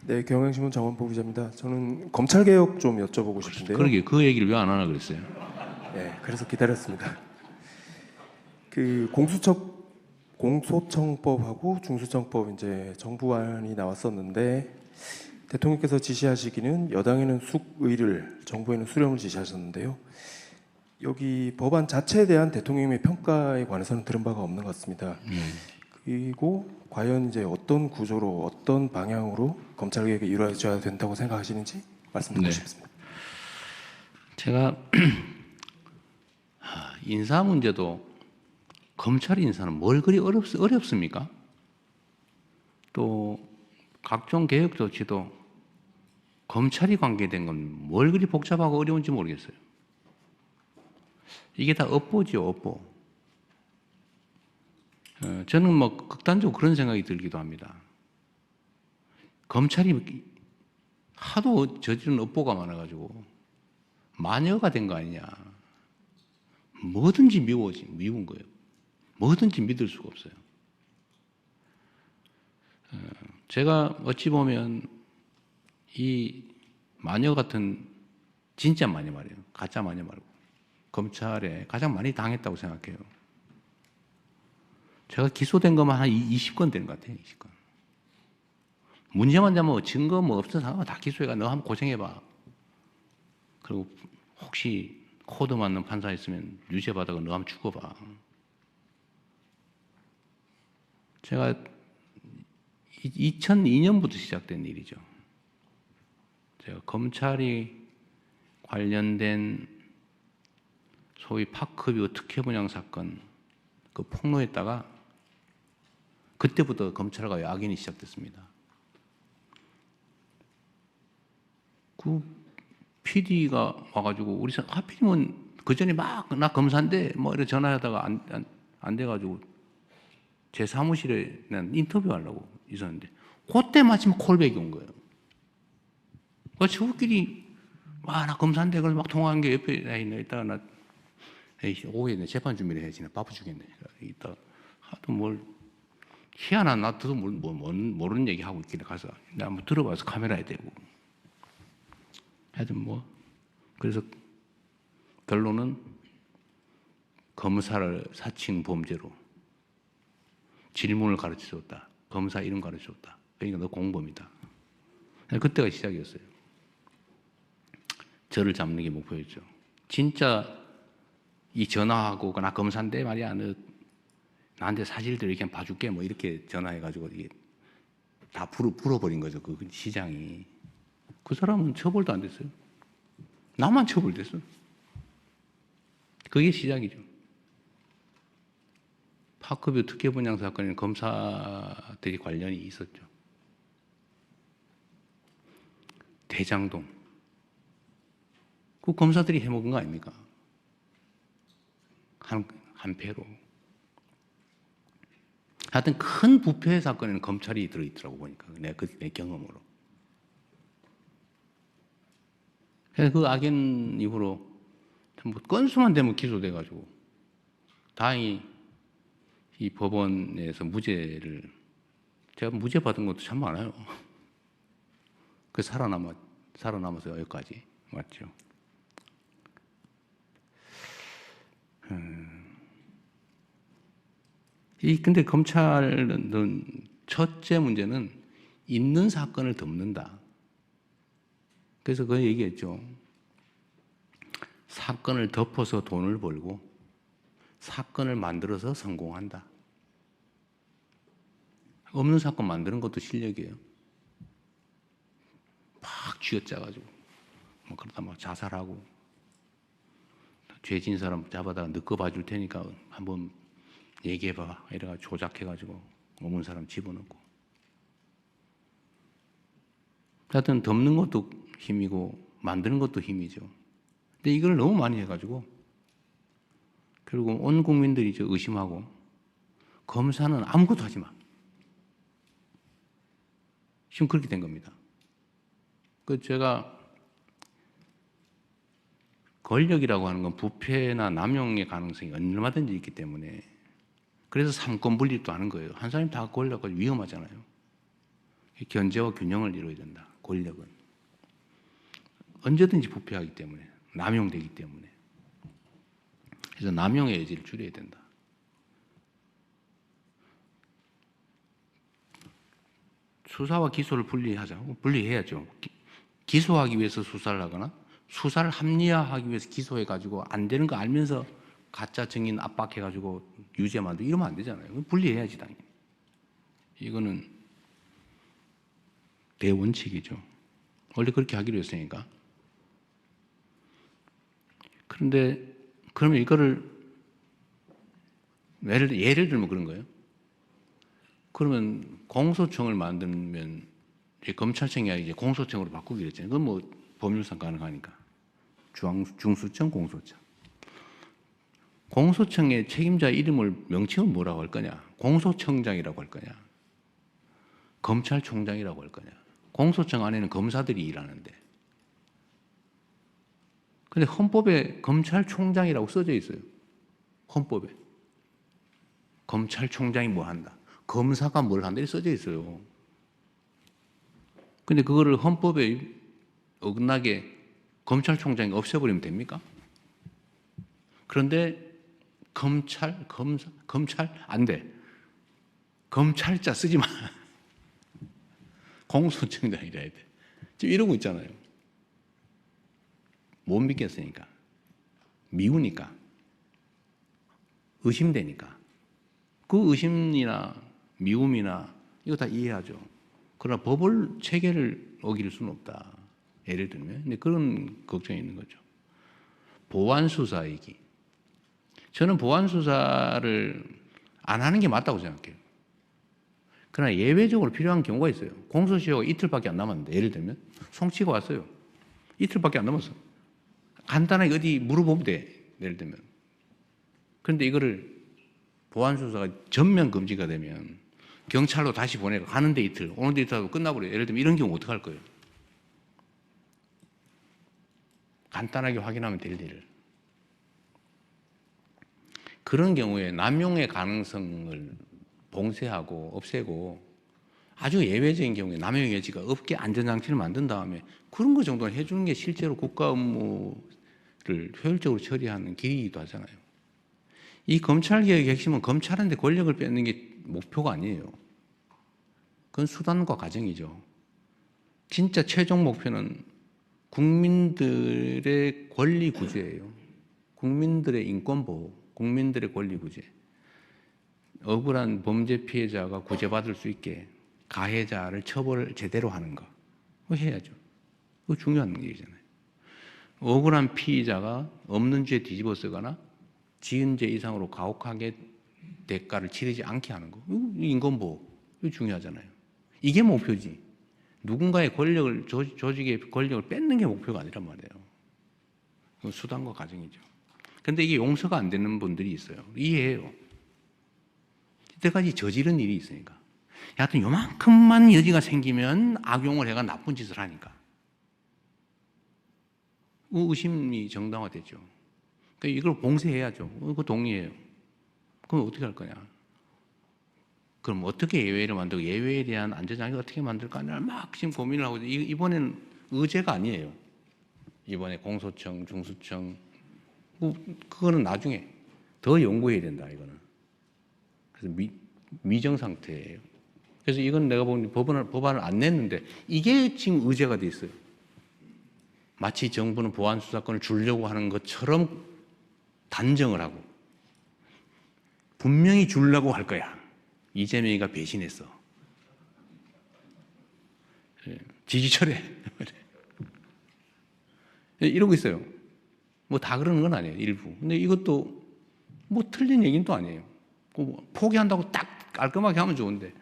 네, 경향신문 장원보 기자입니다. 저는 검찰 개혁 좀 여쭤보고 싶은데요. 그러게 그 얘기를 왜 안 하나 그랬어요. 네, 그래서 기다렸습니다. 그 공소청법하고 중수청법 이제 정부안이 나왔었는데 대통령께서 지시하시기는 여당에는 숙의를, 정부에는 수령을 지시하셨는데요. 여기 법안 자체에 대한 대통령의 평가에 관해서는 들은 바가 없는 것 같습니다. 그리고 과연 이제 어떤 구조로 어떤 방향으로 검찰 개혁이 이루어져야 된다고 생각하시는지 말씀 듣고 네. 싶습니다. 제가 인사 문제도 검찰 인사는 뭘 그리 어렵습니까? 또 각종 개혁 조치도 검찰이 관계된 건 뭘 그리 복잡하고 어려운지 모르겠어요. 이게 다 업보죠, 업보. 저는 뭐 극단적으로 그런 생각이 들기도 합니다. 검찰이 하도 저지른 업보가 많아가지고 마녀가 된 거 아니냐. 뭐든지 미운 거예요. 뭐든지 믿을 수가 없어요. 제가 어찌 보면 이 마녀 같은 진짜 마녀 말이에요. 가짜 마녀 말고 검찰에 가장 많이 당했다고 생각해요. 제가 기소된 것만 한 20건 되는 것 같아요. 20건. 문제만 되면 증거 뭐 없어서 다 기소해가 너 한번 고생해봐. 그리고 혹시 코드 맞는 판사 있으면 유죄 받아가 너 한번 죽어봐. 제가 2002년부터 시작된 일이죠. 제가 검찰이 관련된 소위 파크뷰 특혜 분양 사건 그 폭로했다가 그때부터 검찰과 야긴이 시작됐습니다. 그 PD가 와가지고 우리 하필이면 그 전에 막 나 검사인데 뭐 이렇게 전화하다가 안 돼가지고 제 사무실에 난 인터뷰하려고 있었는데 그때 마침 콜백이 온 거예요. 그 저끼리 와 나 검사인데 그걸 막 통화한 게 옆에 있네. 이따가 나 오후에 재판 준비를 해야지 나 바빠 죽겠네. 이따 하도 뭘 희한한 나도 모르는 얘기 하고 있길래 가서 나 한번 들어봐서 카메라에 대고 하여튼 뭐 그래서 결론은 검사를 사칭 범죄로 질문을 가르쳐줬다. 검사 이름 가르쳐줬다. 그러니까 너 공범이다. 그때가 시작이었어요. 저를 잡는 게 목표였죠. 진짜 이 전화하고 나 검사인데 말이야 너 나한테 사실대로 이렇게 봐줄게 뭐 이렇게 전화해가지고 이게 다 불어버린 거죠. 그 시장이. 그 사람은 처벌도 안 됐어요. 나만 처벌됐어. 그게 시작이죠. 파크뷰 특혜 분양 사건에는 검사들이 관련이 있었죠. 대장동. 그 검사들이 해먹은 거 아닙니까? 한 패로. 하여튼 큰 부패 사건에는 검찰이 들어있더라고 보니까 내 경험으로. 그래서 그 악연 이후로 뭐 건수만 되면 기소돼가지고 다행히 이 법원에서 제가 무죄 받은 것도 참 많아요. 그 살아남아서 여기까지 왔죠. 근데 검찰은 첫째 문제는 있는 사건을 덮는다. 그래서 그 얘기했죠. 사건을 덮어서 돈을 벌고 사건을 만들어서 성공한다. 없는 사건 만드는 것도 실력이에요. 막 쥐어짜가지고 뭐 그러다 막 자살하고 죄진 사람 잡아다가 너 거 봐줄 테니까 한번 얘기해봐 이래가지고 조작해가지고 없는 사람 집어넣고 하여튼 덮는 것도 힘이고 만드는 것도 힘이죠. 근데 이걸 너무 많이 해가지고 결국 온 국민들이 의심하고 검사는 아무것도 하지 마. 지금 그렇게 된 겁니다. 제가 권력이라고 하는 건 부패나 남용의 가능성이 얼마든지 있기 때문에 그래서 삼권 분립도 하는 거예요. 한 사람이 다 권력 가지고 위험하잖아요. 견제와 균형을 이루어야 된다. 권력은 언제든지 부패하기 때문에, 남용되기 때문에. 그래서 남용의 여지를 줄여야 된다. 수사와 기소를 분리하자. 분리해야죠. 기소하기 위해서 수사를 하거나 수사를 합리화하기 위해서 기소해가지고 안 되는 거 알면서 가짜 증인 압박해가지고 유죄 만들고 이러면 안 되잖아요. 분리해야지 당연히. 이거는 대원칙이죠. 원래 그렇게 하기로 했으니까. 그런데 그러면 이거를 예를 들면 그런 거예요. 그러면 공소청을 만들면 검찰청이 이제 공소청으로 바꾸기로 했잖아요. 그건 뭐 법률상 가능하니까. 중수청, 공소청. 공소청의 책임자 이름을 명칭은 뭐라고 할 거냐? 공소청장이라고 할 거냐? 검찰총장이라고 할 거냐? 공소청 안에는 검사들이 일하는데. 근데 헌법에 검찰총장이라고 써져 있어요. 헌법에. 검찰총장이 뭐 한다. 검사가 뭘 한다. 이렇게 써져 있어요. 근데 그거를 헌법에 어긋나게 검찰총장이 없애버리면 됩니까? 그런데 검찰 안 돼. 검찰자 쓰지 마. 공소청장이라 해야 돼. 지금 이러고 있잖아요. 못 믿겠으니까. 미우니까. 의심되니까. 그 의심이나 미움이나 이거 다 이해하죠. 그러나 법을 체계를 어길 수는 없다. 예를 들면. 근데 그런 걱정이 있는 거죠. 보완수사이기. 저는 보완수사를 안 하는 게 맞다고 생각해요. 그러나 예외적으로 필요한 경우가 있어요. 공소시효가 이틀밖에 안 남았는데, 예를 들면 송치가 왔어요. 이틀밖에 안 남았어. 간단하게 어디 물어보면 돼. 예를 들면. 그런데 이거를 보완수사가 전면 금지가 되면 경찰로 다시 보내고 가는데 이틀, 오는데 이틀 하고 끝나버려요. 예를 들면 이런 경우 어떻게 할 거예요? 간단하게 확인하면 될 일을. 그런 경우에 남용의 가능성을 봉쇄하고 없애고 아주 예외적인 경우에 남용의 여지가 없게 안전장치를 만든 다음에 그런 거 정도는 해주는 게 실제로 국가 업무를 효율적으로 처리하는 길이기도 하잖아요. 이 검찰개혁의 핵심은 검찰한테 권력을 뺏는 게 목표가 아니에요. 그건 수단과 과정이죠. 진짜 최종 목표는 국민들의 권리 구제예요. 국민들의 인권 보호, 국민들의 권리 구제. 억울한 범죄 피해자가 구제받을 수 있게 가해자를 처벌을 제대로 하는 거. 그거 해야죠. 그거 중요한 얘기잖아요. 억울한 피의자가 없는 죄 뒤집어 쓰거나 지은 죄 이상으로 가혹하게 대가를 치르지 않게 하는 거. 인권보호. 이거 중요하잖아요. 이게 목표지. 누군가의 권력을, 조직의 권력을 뺏는 게 목표가 아니란 말이에요. 그건 수단과 과정이죠. 근데 이게 용서가 안 되는 분들이 있어요. 이해해요. 이때까지 저지른 일이 있으니까. 여하튼 요만큼만 여지가 생기면 악용을 해가 나쁜 짓을 하니까. 의심이 정당화됐죠. 그러니까 이걸 봉쇄해야죠. 그거 동의해요. 그럼 어떻게 할 거냐? 그럼 어떻게 예외를 만들고 예외에 대한 안전장치를 어떻게 만들까를 막 지금 고민을 하고 이번에는 의제가 아니에요. 이번에 공소청, 중수청 그거는 나중에 더 연구해야 된다. 이거는 그래서 미정 상태예요. 그래서 이건 내가 보니 법안을 안 냈는데 이게 지금 의제가 돼 있어요. 마치 정부는 보안 수사권을 주려고 하는 것처럼 단정을 하고 분명히 주려고 할 거야. 이재명이가 배신했어. 지지철에 이러고 있어요. 뭐 다 그러는 건 아니에요. 일부. 근데 이것도 뭐 틀린 얘기는 또 아니에요. 포기한다고 딱 깔끔하게 하면 좋은데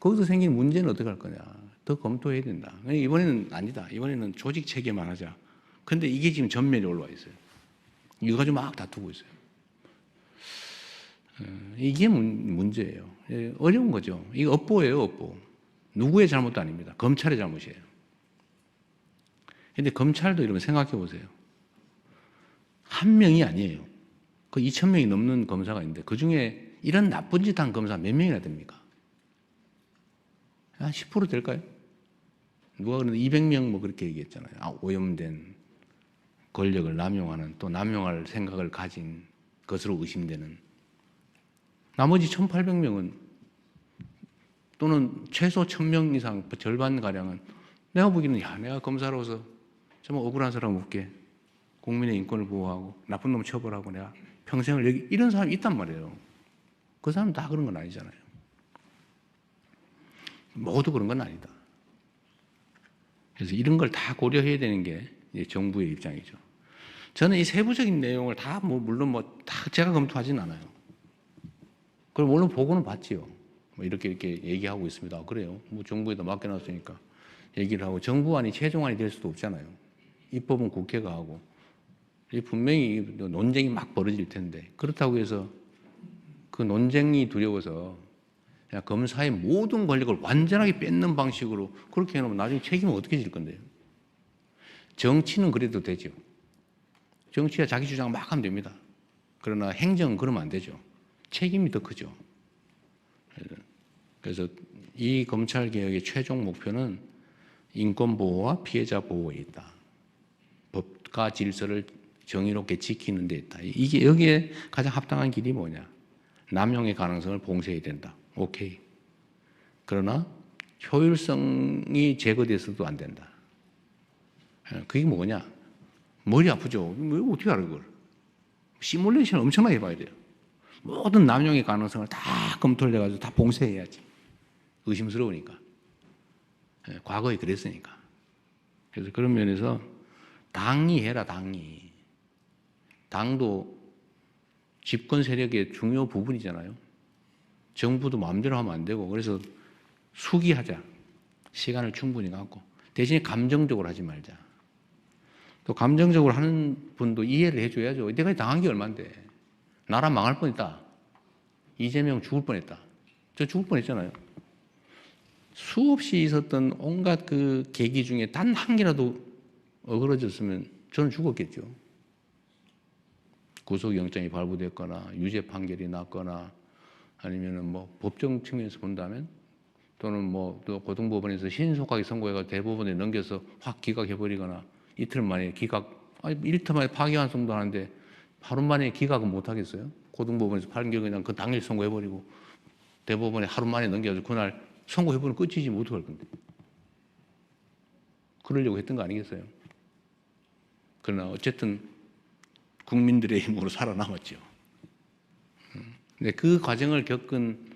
거기서 생긴 문제는 어떻게 할 거냐. 더 검토해야 된다. 이번에는 아니다. 이번에는 조직 체계만 하자. 근데 이게 지금 전면에 올라와 있어요. 이거 가지고 막 다투고 있어요. 이게 문제예요. 어려운 거죠. 이거 업보예요, 업보. 누구의 잘못도 아닙니다. 검찰의 잘못이에요. 근데 검찰도 이러면 생각해 보세요. 한 명이 아니에요. 그 2,000명이 넘는 검사가 있는데 그 중에 이런 나쁜 짓 한 검사 몇 명이나 됩니까? 한 10% 될까요? 누가 그러는데 200명 뭐 그렇게 얘기했잖아요. 오염된 권력을 남용하는, 또 남용할 생각을 가진 것으로 의심되는. 나머지 1,800명은 또는 최소 1,000명 이상, 절반가량은 내가 보기에는 내가 검사로서 정말 억울한 사람 없게 국민의 인권을 보호하고 나쁜 놈 처벌하고 내가 평생을 여기 이런 사람이 있단 말이에요. 그 사람 다 그런 건 아니잖아요. 모두 그런 건 아니다. 그래서 이런 걸 다 고려해야 되는 게 이제 정부의 입장이죠. 저는 이 세부적인 내용을 다 물론 다 제가 검토하진 않아요. 그럼 물론 보고는 봤지요. 이렇게 얘기하고 있습니다. 그래요. 정부에다 맡겨놨으니까 얘기를 하고 정부안이 최종안이 될 수도 없잖아요. 입법은 국회가 하고 분명히 논쟁이 막 벌어질 텐데 그렇다고 해서 그 논쟁이 두려워서 그냥 검사의 모든 권력을 완전하게 뺏는 방식으로 그렇게 해놓으면 나중에 책임은 어떻게 질 건데요? 정치는 그래도 되죠. 정치가 자기 주장 막 하면 됩니다. 그러나 행정은 그러면 안 되죠. 책임이 더 크죠. 그래서 이 검찰개혁의 최종 목표는 인권보호와 피해자 보호에 있다. 법과 질서를 정의롭게 지키는 데 있다. 이게 여기에 가장 합당한 길이 뭐냐? 남용의 가능성을 봉쇄해야 된다. 오케이. 그러나 효율성이 제거돼서도 안 된다. 그게 뭐냐? 머리 아프죠? 어떻게 알아 그걸? 시뮬레이션을 엄청나게 해봐야 돼요. 모든 남용의 가능성을 다 검토를 해가지고 다 봉쇄해야지. 의심스러우니까. 과거에 그랬으니까. 그래서 그런 면에서 당이 해라, 당이. 당도 집권 세력의 중요 부분이잖아요. 정부도 마음대로 하면 안 되고, 그래서 수기하자. 시간을 충분히 갖고. 대신에 감정적으로 하지 말자. 또 감정적으로 하는 분도 이해를 해줘야죠. 내가 당한 게 얼만데. 나라 망할 뻔했다. 이재명 죽을 뻔했다. 저 죽을 뻔했잖아요. 수없이 있었던 온갖 그 계기 중에 단 한 개라도 어그러졌으면 저는 죽었겠죠. 구속영장이 발부됐거나 유죄 판결이 났거나 아니면은 뭐 법정 측면에서 본다면 또는 또 고등법원에서 신속하게 선고해가 대법원에 넘겨서 확 기각해버리거나 이틀 만에 이틀 만에 파기환송도 하는데 하루 만에 기각은 못 하겠어요? 고등법원에서 판결 그냥 그 당일 선고해버리고 대법원에 하루 만에 넘겨서 그날 선고해버리면 끝이지 뭐 어떡할 건데. 그러려고 했던 거 아니겠어요? 그러나 어쨌든 국민들의 힘으로 살아남았죠. 근데 그 과정을 겪은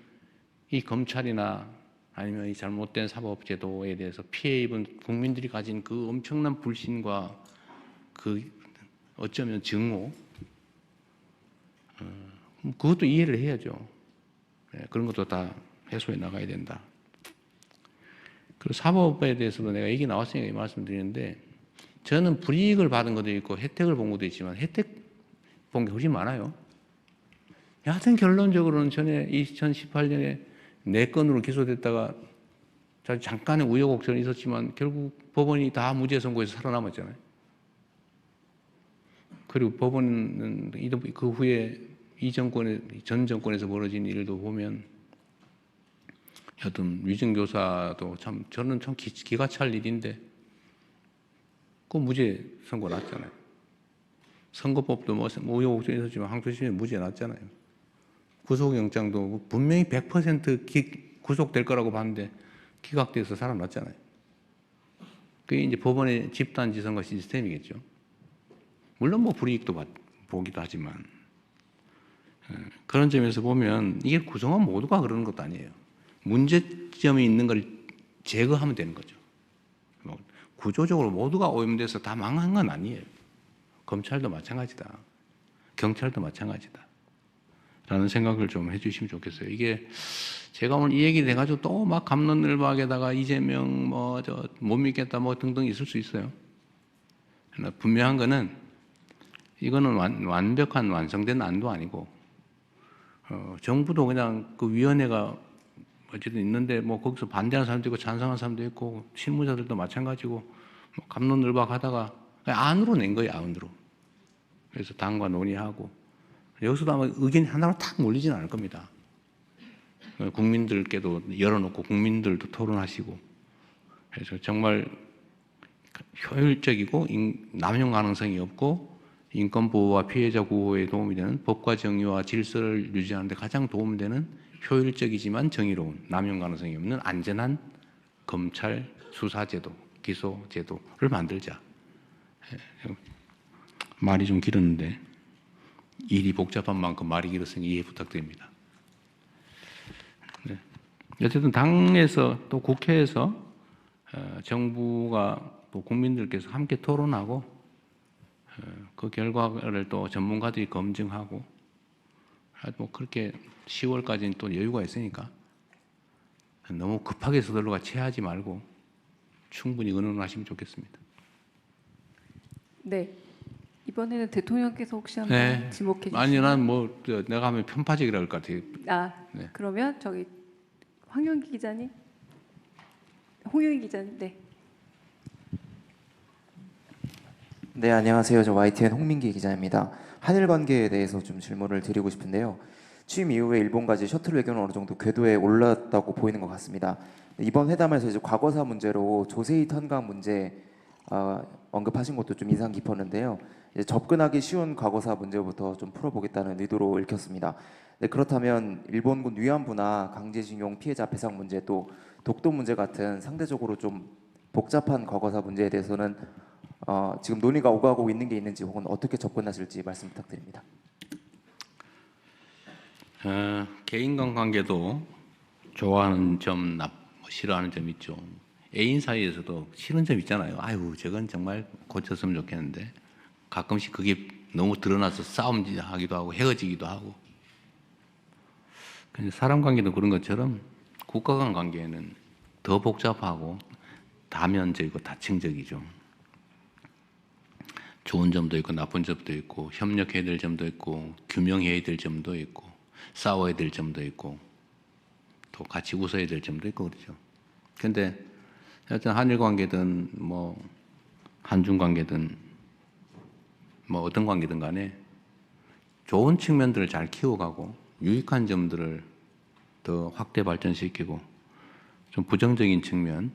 이 검찰이나 아니면 이 잘못된 사법제도에 대해서 피해 입은 국민들이 가진 그 엄청난 불신과 그 어쩌면 증오, 그것도 이해를 해야죠. 그런 것도 다 해소해 나가야 된다. 그리고 사법에 대해서도 내가 얘기 나왔으니까 말씀드리는데 저는 불이익을 받은 것도 있고 혜택을 본 것도 있지만 혜택 본 게 훨씬 많아요. 여하튼 결론적으로는 전에 2018년에 4건으로 기소됐다가 잠깐의 우여곡절이 있었지만 결국 법원이 다 무죄 선고해서 살아남았잖아요. 그리고 법원은 그 후에 전 정권에서 벌어진 일도 보면 여튼 위증교사도 저는 참 기가 찰 일인데 그 무죄 선고 났잖아요. 선거법도 우여곡절이 있었지만 항소심에 무죄 났잖아요. 구속영장도 분명히 100% 구속될 거라고 봤는데 기각돼서 살아났잖아요. 그게 이제 법원의 집단지성과 시스템이겠죠. 물론 불이익도 보기도 하지만 그런 점에서 보면 이게 구성원 모두가 그러는 것도 아니에요. 문제점이 있는 걸 제거하면 되는 거죠. 구조적으로 모두가 오염돼서 다 망한 건 아니에요. 검찰도 마찬가지다. 경찰도 마찬가지다. 라는 생각을 좀 해주시면 좋겠어요. 이게 제가 오늘 이 얘기를 해가지고 또 막 갑론을박에다가 이재명 못 믿겠다 등등 있을 수 있어요. 그러나 분명한 거는 이거는 완벽한 완성된 안도 아니고 정부도 그냥 그 위원회가 어쨌든 있는데 거기서 반대하는 사람도 있고 찬성하는 사람도 있고 실무자들도 마찬가지고 갑론을박하다가 안으로 낸 거예요. 안으로. 그래서 당과 논의하고 여기서도 아마 의견이 하나로 탁 몰리지는 않을 겁니다. 국민들께도 열어놓고 국민들도 토론하시고 그래서 정말 효율적이고 남용 가능성이 없고 인권 보호와 피해자 구호에 도움이 되는 법과 정의와 질서를 유지하는 데 가장 도움되는 효율적이지만 정의로운 남용 가능성이 없는 안전한 검찰 수사제도, 기소제도를 만들자. 말이 좀 길었는데 일이 복잡한 만큼 말이 길었으니 이해 부탁드립니다. 네. 어쨌든 당에서 또 국회에서 정부가 또 국민들께서 함께 토론하고 그 결과를 또 전문가들이 검증하고 뭐 그렇게 10월까지는 또 여유가 있으니까 너무 급하게 서둘러가 취하지 말고 충분히 의논하시면 좋겠습니다. 네. 이번에는 대통령께서 혹시 한번 네. 지목해 주시면. 아니 난 뭐 내가 하면 편파적이라 할 것 같아요. 네. 그러면 저기 황영기 기자님, 홍영희 기자님, 네. 네, 안녕하세요. 저 YTN 홍민기 기자입니다. 한일 관계에 대해서 좀 질문을 드리고 싶은데요. 취임 이후에 일본까지 셔틀 외교는 어느 정도 궤도에 올랐다고 보이는 것 같습니다. 이번 회담에서 이제 과거사 문제로 조세희 턴강 문제 언급하신 것도 좀 인상 깊었는데요. 이제 접근하기 쉬운 과거사 문제부터 좀 풀어보겠다는 의도로 읽혔습니다. 네, 그렇다면 일본군 위안부나 강제징용 피해자 배상 문제 또 독도 문제 같은 상대적으로 좀 복잡한 과거사 문제에 대해서는 지금 논의가 오가고 있는 게 있는지 혹은 어떻게 접근하실지 말씀 부탁드립니다. 개인 간 관계도 좋아하는 점, 싫어하는 점 있죠. 애인 사이에서도 싫은 점 있잖아요. 아유, 저건 정말 고쳤으면 좋겠는데 가끔씩 그게 너무 드러나서 싸움하기도 하고 헤어지기도 하고. 근데 사람 관계도 그런 것처럼 국가 간 관계는 더 복잡하고 다면적이고 다층적이죠. 좋은 점도 있고 나쁜 점도 있고 협력해야 될 점도 있고 규명해야 될 점도 있고 싸워야 될 점도 있고 또 같이 웃어야 될 점도 있고 그렇죠. 근데 하여튼 한일 관계든 뭐 한중 관계든 뭐 어떤 관계든 간에 좋은 측면들을 잘 키워가고 유익한 점들을 더 확대 발전시키고 좀 부정적인 측면,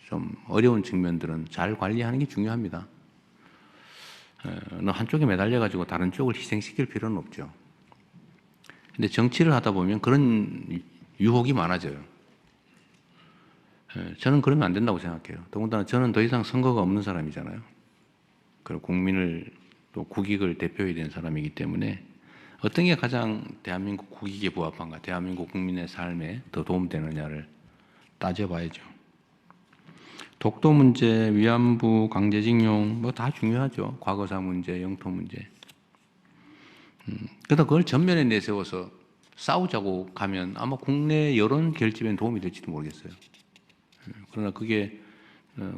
좀 어려운 측면들은 잘 관리하는 게 중요합니다. 어느 한쪽에 매달려가지고 다른 쪽을 희생시킬 필요는 없죠. 근데 정치를 하다 보면 그런 유혹이 많아져요. 저는 그러면 안 된다고 생각해요. 더군다나 저는 더 이상 선거가 없는 사람이잖아요. 그리고 국민을 또 국익을 대표해야 되는 사람이기 때문에 어떤 게 가장 대한민국 국익에 부합한가, 대한민국 국민의 삶에 더 도움되느냐를 따져봐야죠. 독도 문제, 위안부, 강제징용 뭐 다 중요하죠. 과거사 문제, 영토 문제. 그러다 그걸 전면에 내세워서 싸우자고 가면 아마 국내 여론 결집에 도움이 될지도 모르겠어요. 그러나 그게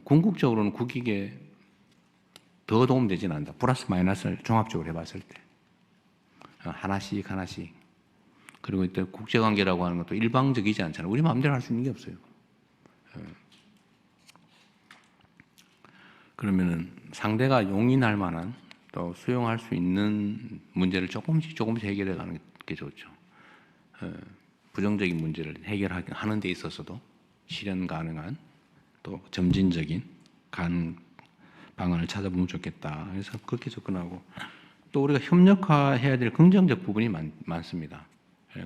궁극적으로는 국익에 더 도움되지는 않는다. 플러스 마이너스를 종합적으로 해봤을 때 하나씩 그리고 또 국제관계라고 하는 것도 일방적이지 않잖아요. 우리 마음대로 할 수 있는 게 없어요. 그러면은 상대가 용인할 만한 또 수용할 수 있는 문제를 조금씩 해결해 가는 게 좋죠. 부정적인 문제를 해결하는 데 있어서도 실현 가능한 또 점진적인 방안을 찾아보면 좋겠다. 그래서 그렇게 접근하고 또 우리가 협력화해야 될 긍정적 부분이 많습니다.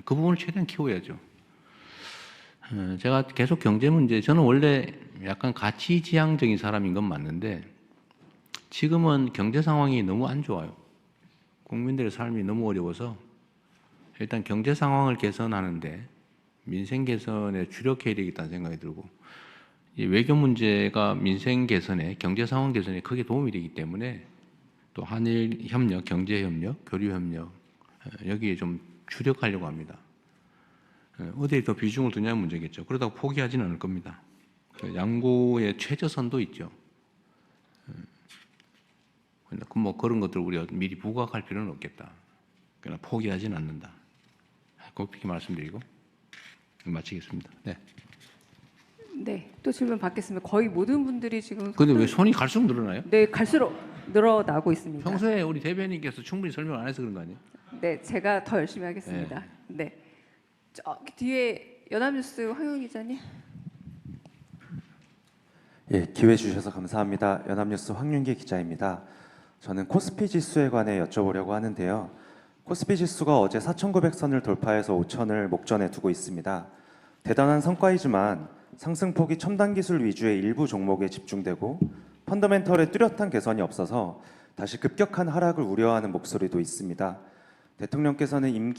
그 부분을 최대한 키워야죠. 제가 계속 경제 문제, 저는 원래 약간 가치지향적인 사람인 건 맞는데 지금은 경제 상황이 너무 안 좋아요. 국민들의 삶이 너무 어려워서 일단 경제 상황을 개선하는데 민생 개선에 주력해야 되겠다는 생각이 들고 이 외교 문제가 민생 개선에 경제 상황 개선에 크게 도움이 되기 때문에 또 한일 협력, 경제 협력, 교류 협력 여기에 좀 주력하려고 합니다. 어디에 더 비중을 두냐는 문제겠죠. 그러다가 포기하지는 않을 겁니다. 양고의 최저선도 있죠. 뭐 그런 것들 우리가 미리 부각할 필요는 없겠다. 그러나 포기하지는 않는다. 그렇게 말씀드리고 마치겠습니다. 네. 네, 또 질문 받겠습니다. 거의 모든 분들이 지금. 근데 왜 손이 갈수록 늘어나요? 네, 갈수록 늘어나고 있습니다. 평소에 우리 대변인께서 충분히 설명 안 해서 그런 거 아니에요? 네, 제가 더 열심히 하겠습니다. 네, 저기 뒤에 연합뉴스 황영 기자님. 예, 기회 주셔서 감사합니다. 연합뉴스 황윤기 기자입니다. 저는 코스피 지수에 관해 여쭤보려고 하는데요. 코스피 지수가 어제 4,900선을 돌파해서 5,000을 목전에 두고 있습니다. 대단한 성과이지만 상승폭이 첨단 기술 위주의 일부 종목에 집중되고 펀더멘털의 뚜렷한 개선이 없어서 다시 급격한 하락을 우려하는 목소리도 있습니다. 대통령께서는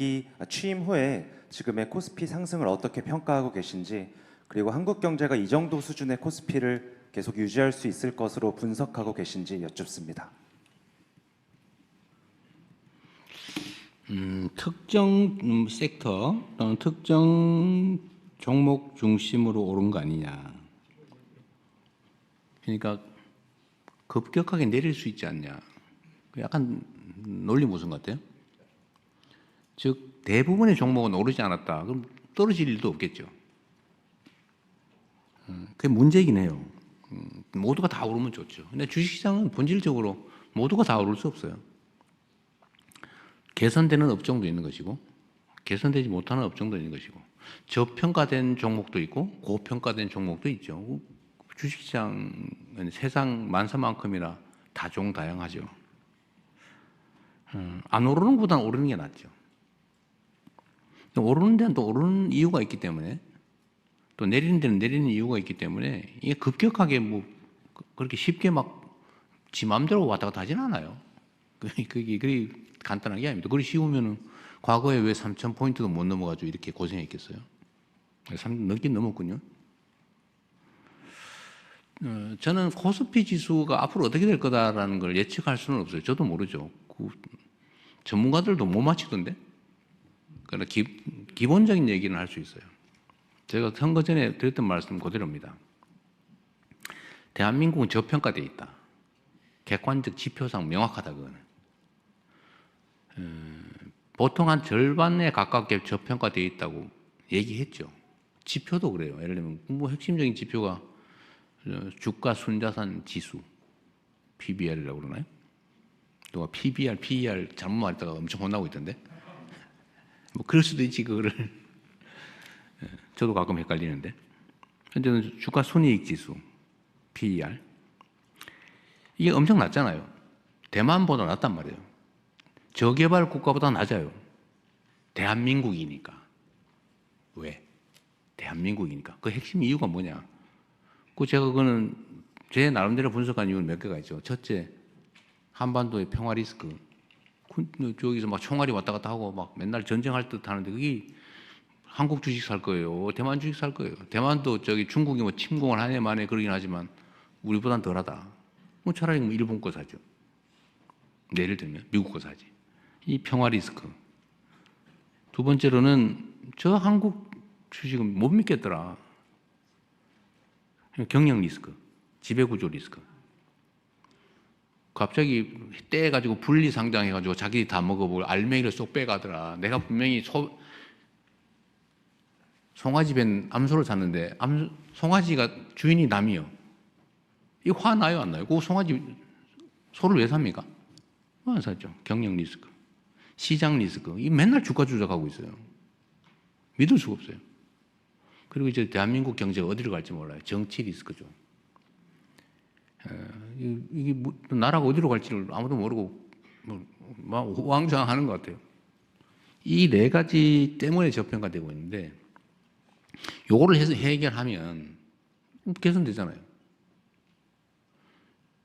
취임 후에 지금의 코스피 상승을 어떻게 평가하고 계신지, 그리고 한국 경제가 이 정도 수준의 코스피를 계속 유지할 수 있을 것으로 분석하고 계신지 여쭙습니다. 특정 섹터 또는 특정 종목 중심으로 오른 거 아니냐. 그러니까 급격하게 내릴 수 있지 않냐. 약간 논리 무슨 것 같아요? 즉 대부분의 종목은 오르지 않았다. 그럼 떨어질 일도 없겠죠. 그게 문제이긴 해요. 모두가 다 오르면 좋죠. 근데 주식시장은 본질적으로 모두가 다 오를 수 없어요. 개선되는 업종도 있는 것이고 개선되지 못하는 업종도 있는 것이고 저평가된 종목도 있고 고평가된 종목도 있죠. 주식시장은 세상 만사만큼이나 다종다양하죠. 안 오르는 것보다는 오르는 게 낫죠. 오르는 데는 또 오르는 이유가 있기 때문에, 또 내리는 데는 내리는 이유가 있기 때문에 이게 급격하게 뭐 그렇게 쉽게 막 지 마음대로 왔다 갔다 하진 않아요. 그게 간단한 게 아닙니다. 그리 쉬우면은 과거에 왜 3,000포인트도 못 넘어가지고 이렇게 고생했겠어요? 넘긴 넘었군요. 저는 코스피 지수가 앞으로 어떻게 될 거다라는 걸 예측할 수는 없어요. 저도 모르죠. 전문가들도 못 맞히던데. 그러나 기본적인 얘기는 할 수 있어요. 제가 선거 전에 드렸던 말씀 그대로입니다. 대한민국은 저평가되어 있다. 객관적 지표상 명확하다 그거는. 보통 한 절반에 가깝게 저평가되어 있다고 얘기했죠. 지표도 그래요. 예를 들면 뭐 핵심적인 지표가 주가 순자산 지수 PBR이라고 그러나요? 누가 PBR, PER 잘못 말했다가 엄청 혼나고 있던데. 뭐 그럴 수도 있지 그거를. 저도 가끔 헷갈리는데. 현재는 주가 순이익 지수 PER 이게 엄청 낮잖아요. 대만보다 낮단 말이에요. 저개발 국가보다 낮아요. 대한민국이니까. 왜? 대한민국이니까. 그 핵심 이유가 뭐냐? 제가 그거는 제 나름대로 분석한 이유는 몇 개가 있죠. 첫째, 한반도의 평화 리스크. 저기서 막 총알이 왔다 갔다 하고 막 맨날 전쟁할 듯 하는데 그게 한국 주식 살 거예요. 대만 주식 살 거예요. 대만도 중국이 뭐 침공을 한 해 만에 그러긴 하지만 우리보단 덜하다. 뭐 차라리 뭐 일본 거 사죠. 예를 들면 미국 거 사지. 이 평화 리스크. 두 번째로는 저 한국 주식은 못 믿겠더라. 경영 리스크, 지배구조 리스크. 갑자기 떼가지고 분리 상장해가지고 자기들이 다 먹어보고 알맹이를 쏙 빼가더라. 내가 분명히 송아지 밴 암소를 샀는데 송아지가 주인이 남이요. 이 화 나요 안 나요? 그 송아지 소를 왜 삽니까? 안 샀죠. 경영 리스크, 시장 리스크. 이 맨날 주가 조작하고 있어요. 믿을 수가 없어요. 그리고 이제 대한민국 경제가 어디로 갈지 몰라요. 정치 리스크죠. 이게 뭐, 나라가 어디로 갈지를 아무도 모르고 뭐 왕좌왕하는 것 같아요. 이 네 가지 때문에 저평가되고 있는데 요거를 해서 해결하면 개선되잖아요.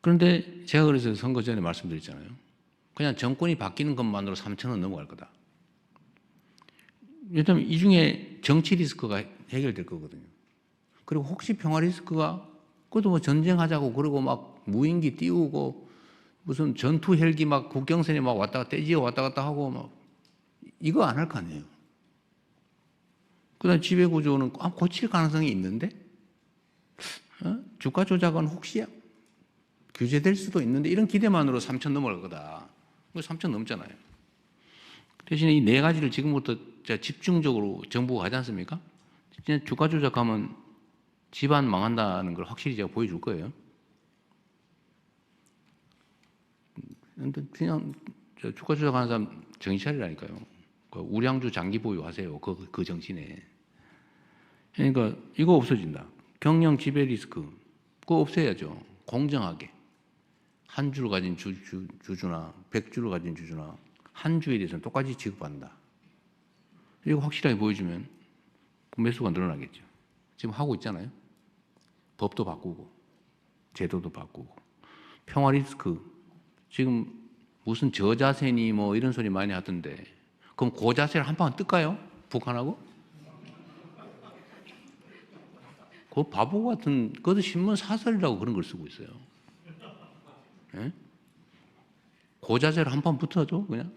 그런데 제가 그래서 선거 전에 말씀드렸잖아요. 그냥 정권이 바뀌는 것만으로 3,000원 넘어갈 거다. 왜냐하면 이 중에 정치 리스크가 해결될 거거든요. 그리고 혹시 평화 리스크가 그것도 뭐 전쟁하자고 그러고 막 무인기 띄우고 무슨 전투 헬기 막 국경선에 막 왔다 갔다 떼지어 왔다 갔다 하고 막 이거 안 할 거 아니에요. 그다음 지배 구조는 고칠 가능성이 있는데 주가 조작은 혹시 규제될 수도 있는데 이런 기대만으로 3,000 넘어갈 거다. 3,000 넘잖아요. 대신에 이 네 가지를 지금부터 집중적으로 정부가 하지 않습니까? 진짜 주가 조작하면 집안 망한다는 걸 확실히 제가 보여줄 거예요. 근데 그냥 주가 조작하는 사람 정신 차리라니까요. 우량주 장기 보유하세요. 그 정신에. 그러니까 이거 없어진다. 경영 지배 리스크 그거 없애야죠. 공정하게 한 주를 가진 주주나 100주를 가진 주주나 한 주에 대해서는 똑같이 취급한다. 이거 확실하게 보여주면 매수가 늘어나겠죠. 지금 하고 있잖아요. 법도 바꾸고 제도도 바꾸고 평화 리스크 지금 무슨 저자세니 뭐 이런 소리 많이 하던데 그럼 고자세를 한 방 뜰까요? 북한하고? 그 바보 같은 그것도 신문 사설이라고 그런 걸 쓰고 있어요. 예? 고자세를 한 판 붙어줘 그냥?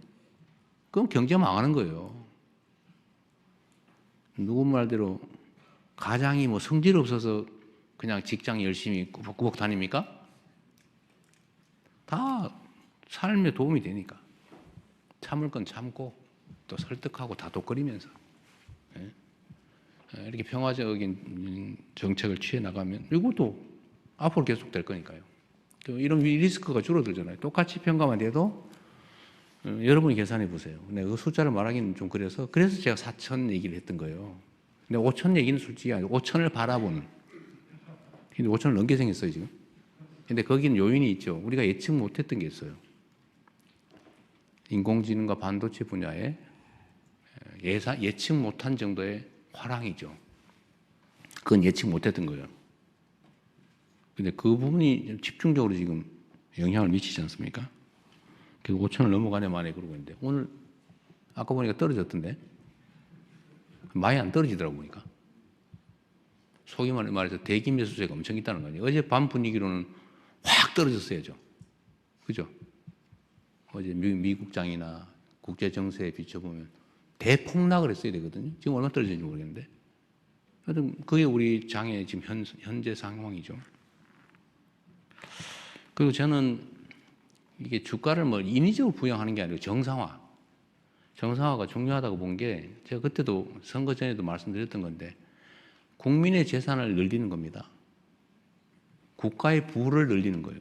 그럼 경제 망하는 거예요. 누구 말대로 가장이 뭐 성질 없어서 그냥 직장 열심히 꾸벅꾸벅 다닙니까? 다 삶에 도움이 되니까 참을 건 참고 또 설득하고 다독거리면서 이렇게 평화적인 정책을 취해 나가면 이것도 앞으로 계속 될 거니까요. 이런 리스크가 줄어들잖아요. 똑같이 평가만 돼도 여러분이 계산해 보세요. 근데 그 숫자를 말하기는 좀 그래서 제가 4천 얘기를 했던 거예요. 근데 5천 얘기는 솔직히 아니고 5천을 바라보는. 근데 5천을 넘게 생겼어요 지금. 근데 거기는 요인이 있죠. 우리가 예측 못했던 게 있어요. 인공지능과 반도체 분야에 예측 못한 정도의 화랑이죠. 그건 예측 못했던 거예요. 근데 그 부분이 집중적으로 지금 영향을 미치지 않습니까? 그래서 5천을 넘어가네 만에 그러고 있는데 오늘 아까 보니까 떨어졌던데 많이 안 떨어지더라고 보니까. 소위 말해서 대기 매수세가 엄청 있다는 거 아니에요. 어제 밤 분위기로는 확 떨어졌어야죠. 그죠? 어제 미국장이나 국제 정세에 비춰보면 대폭락을 했어야 되거든요. 지금 얼마 떨어졌는지 모르겠는데. 하여튼 그게 우리 장의 지금 현재 상황이죠. 그리고 저는 이게 주가를 뭐 인위적으로 부양하는 게 아니고 정상화가 중요하다고 본 게 제가 그때도 선거 전에도 말씀드렸던 건데 국민의 재산을 늘리는 겁니다. 국가의 부를 늘리는 거예요.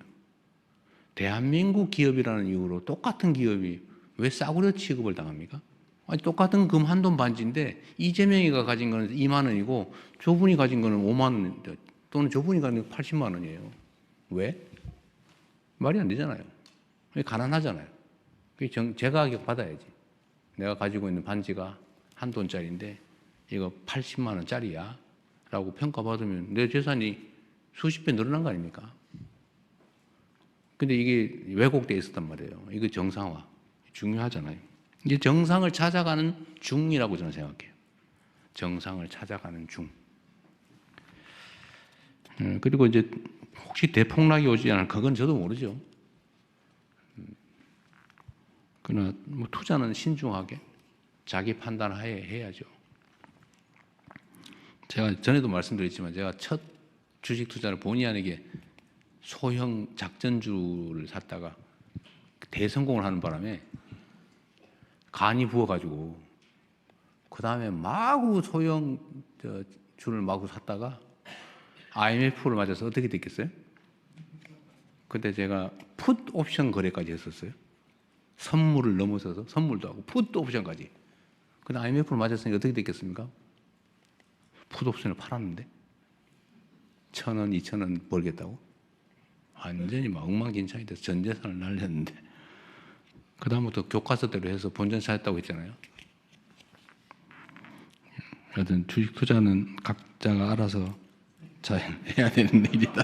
대한민국 기업이라는 이유로 똑같은 기업이 왜 싸구려 취급을 당합니까? 아니, 똑같은 금 한돈 반지인데 이재명이가 가진 거는 2만 원이고 저분이 가진 거는 5만 원 또는 저분이 가진 건 80만 원이에요. 왜? 말이 안 되잖아요. 가난하잖아요. 제 가격 받아야지. 내가 가지고 있는 반지가 한 돈짜리인데 이거 80만 원짜리야 라고 평가받으면 내 재산이 수십 배 늘어난 거 아닙니까? 근데 이게 왜곡되어 있었단 말이에요. 이거 정상화 중요하잖아요. 이게 정상을 찾아가는 중이라고 저는 생각해요. 정상을 찾아가는 중. 그리고 이제 혹시 대폭락이 오지 않을 그건 저도 모르죠. 그러나 뭐 투자는 신중하게 자기 판단하에 해야죠. 제가 전에도 말씀드렸지만 제가 첫 주식 투자를 본의 아니게 소형 작전주를 샀다가 대성공을 하는 바람에 간이 부어가지고 그 다음에 마구 소형 주를 마구 샀다가 IMF를 맞아서 어떻게 됐겠어요? 그때 제가 풋 옵션 거래까지 했었어요. 선물을 넘어서서 선물도 하고 풋 옵션까지. 근데 IMF를 맞았으니 어떻게 됐겠습니까? 풋 옵션을 팔았는데 1,000원, 2,000원 벌겠다고? 완전히 막 엉망진창이 돼서 전 재산을 날렸는데 그 다음부터 교과서대로 해서 본전 사였다고 했잖아요. 하여튼 주식 투자는 각자가 알아서 잘 해야 되는 일이다.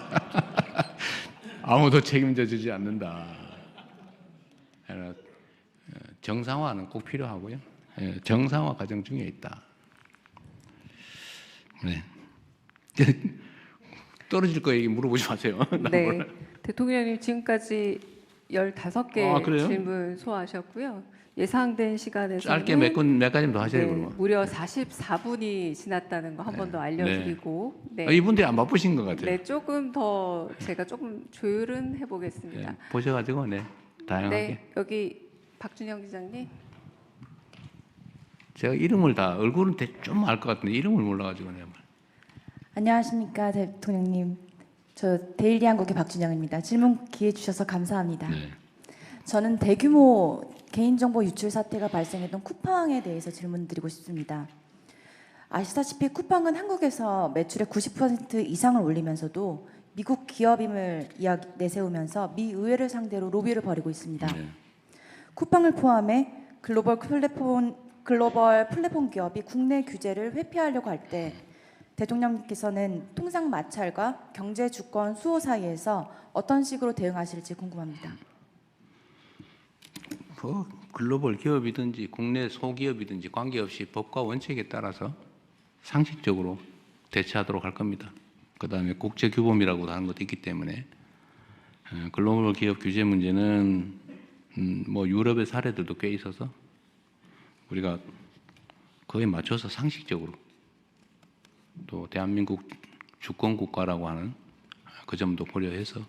아무도 책임져 주지 않는다. 정상화는 꼭 필요하고요. 정상화 과정 중에 있다. 네. 떨어질 거 얘기 물어보지 마세요. 네. 대통령님 지금까지 15개 질문 소화하셨고요. 예상된 시간에서 짧게 몇 가지 더 하셔야 되고. 무려 44분이 지났다는 거 한 번 더 알려드리고. 네. 이분들이 안 바쁘신 것 같아요. 네, 조금 더 제가 조금 조율은 해보겠습니다. 보셔가지고 다양하게. 네, 여기 박준영 기자님. 제가 이름을 다 얼굴은 좀 알 것 같은데 이름을 몰라가지고 내가. 안녕하십니까 대통령님. 저 데일리 한국의 박준영입니다. 질문 기회 주셔서 감사합니다. 네. 저는 대규모 개인정보 유출 사태가 발생했던 쿠팡에 대해서 질문드리고 싶습니다. 아시다시피 쿠팡은 한국에서 매출의 90% 이상을 올리면서도 미국 기업임을 내세우면서 미 의회를 상대로 로비를 벌이고 있습니다. 네. 쿠팡을 포함해 글로벌 플랫폼 기업이 국내 규제를 회피하려고 할 때 대통령께서는 통상 마찰과 경제 주권 수호 사이에서 어떤 식으로 대응하실지 궁금합니다. 뭐 글로벌 기업이든지 국내 소기업이든지 관계없이 법과 원칙에 따라서 상식적으로 대처하도록 할 겁니다. 그다음에 국제 규범이라고 하는 것도 있기 때문에 글로벌 기업 규제 문제는 뭐 유럽의 사례들도 꽤 있어서 우리가 그에 맞춰서 상식적으로 또 대한민국 주권 국가라고 하는 그 점도 고려해서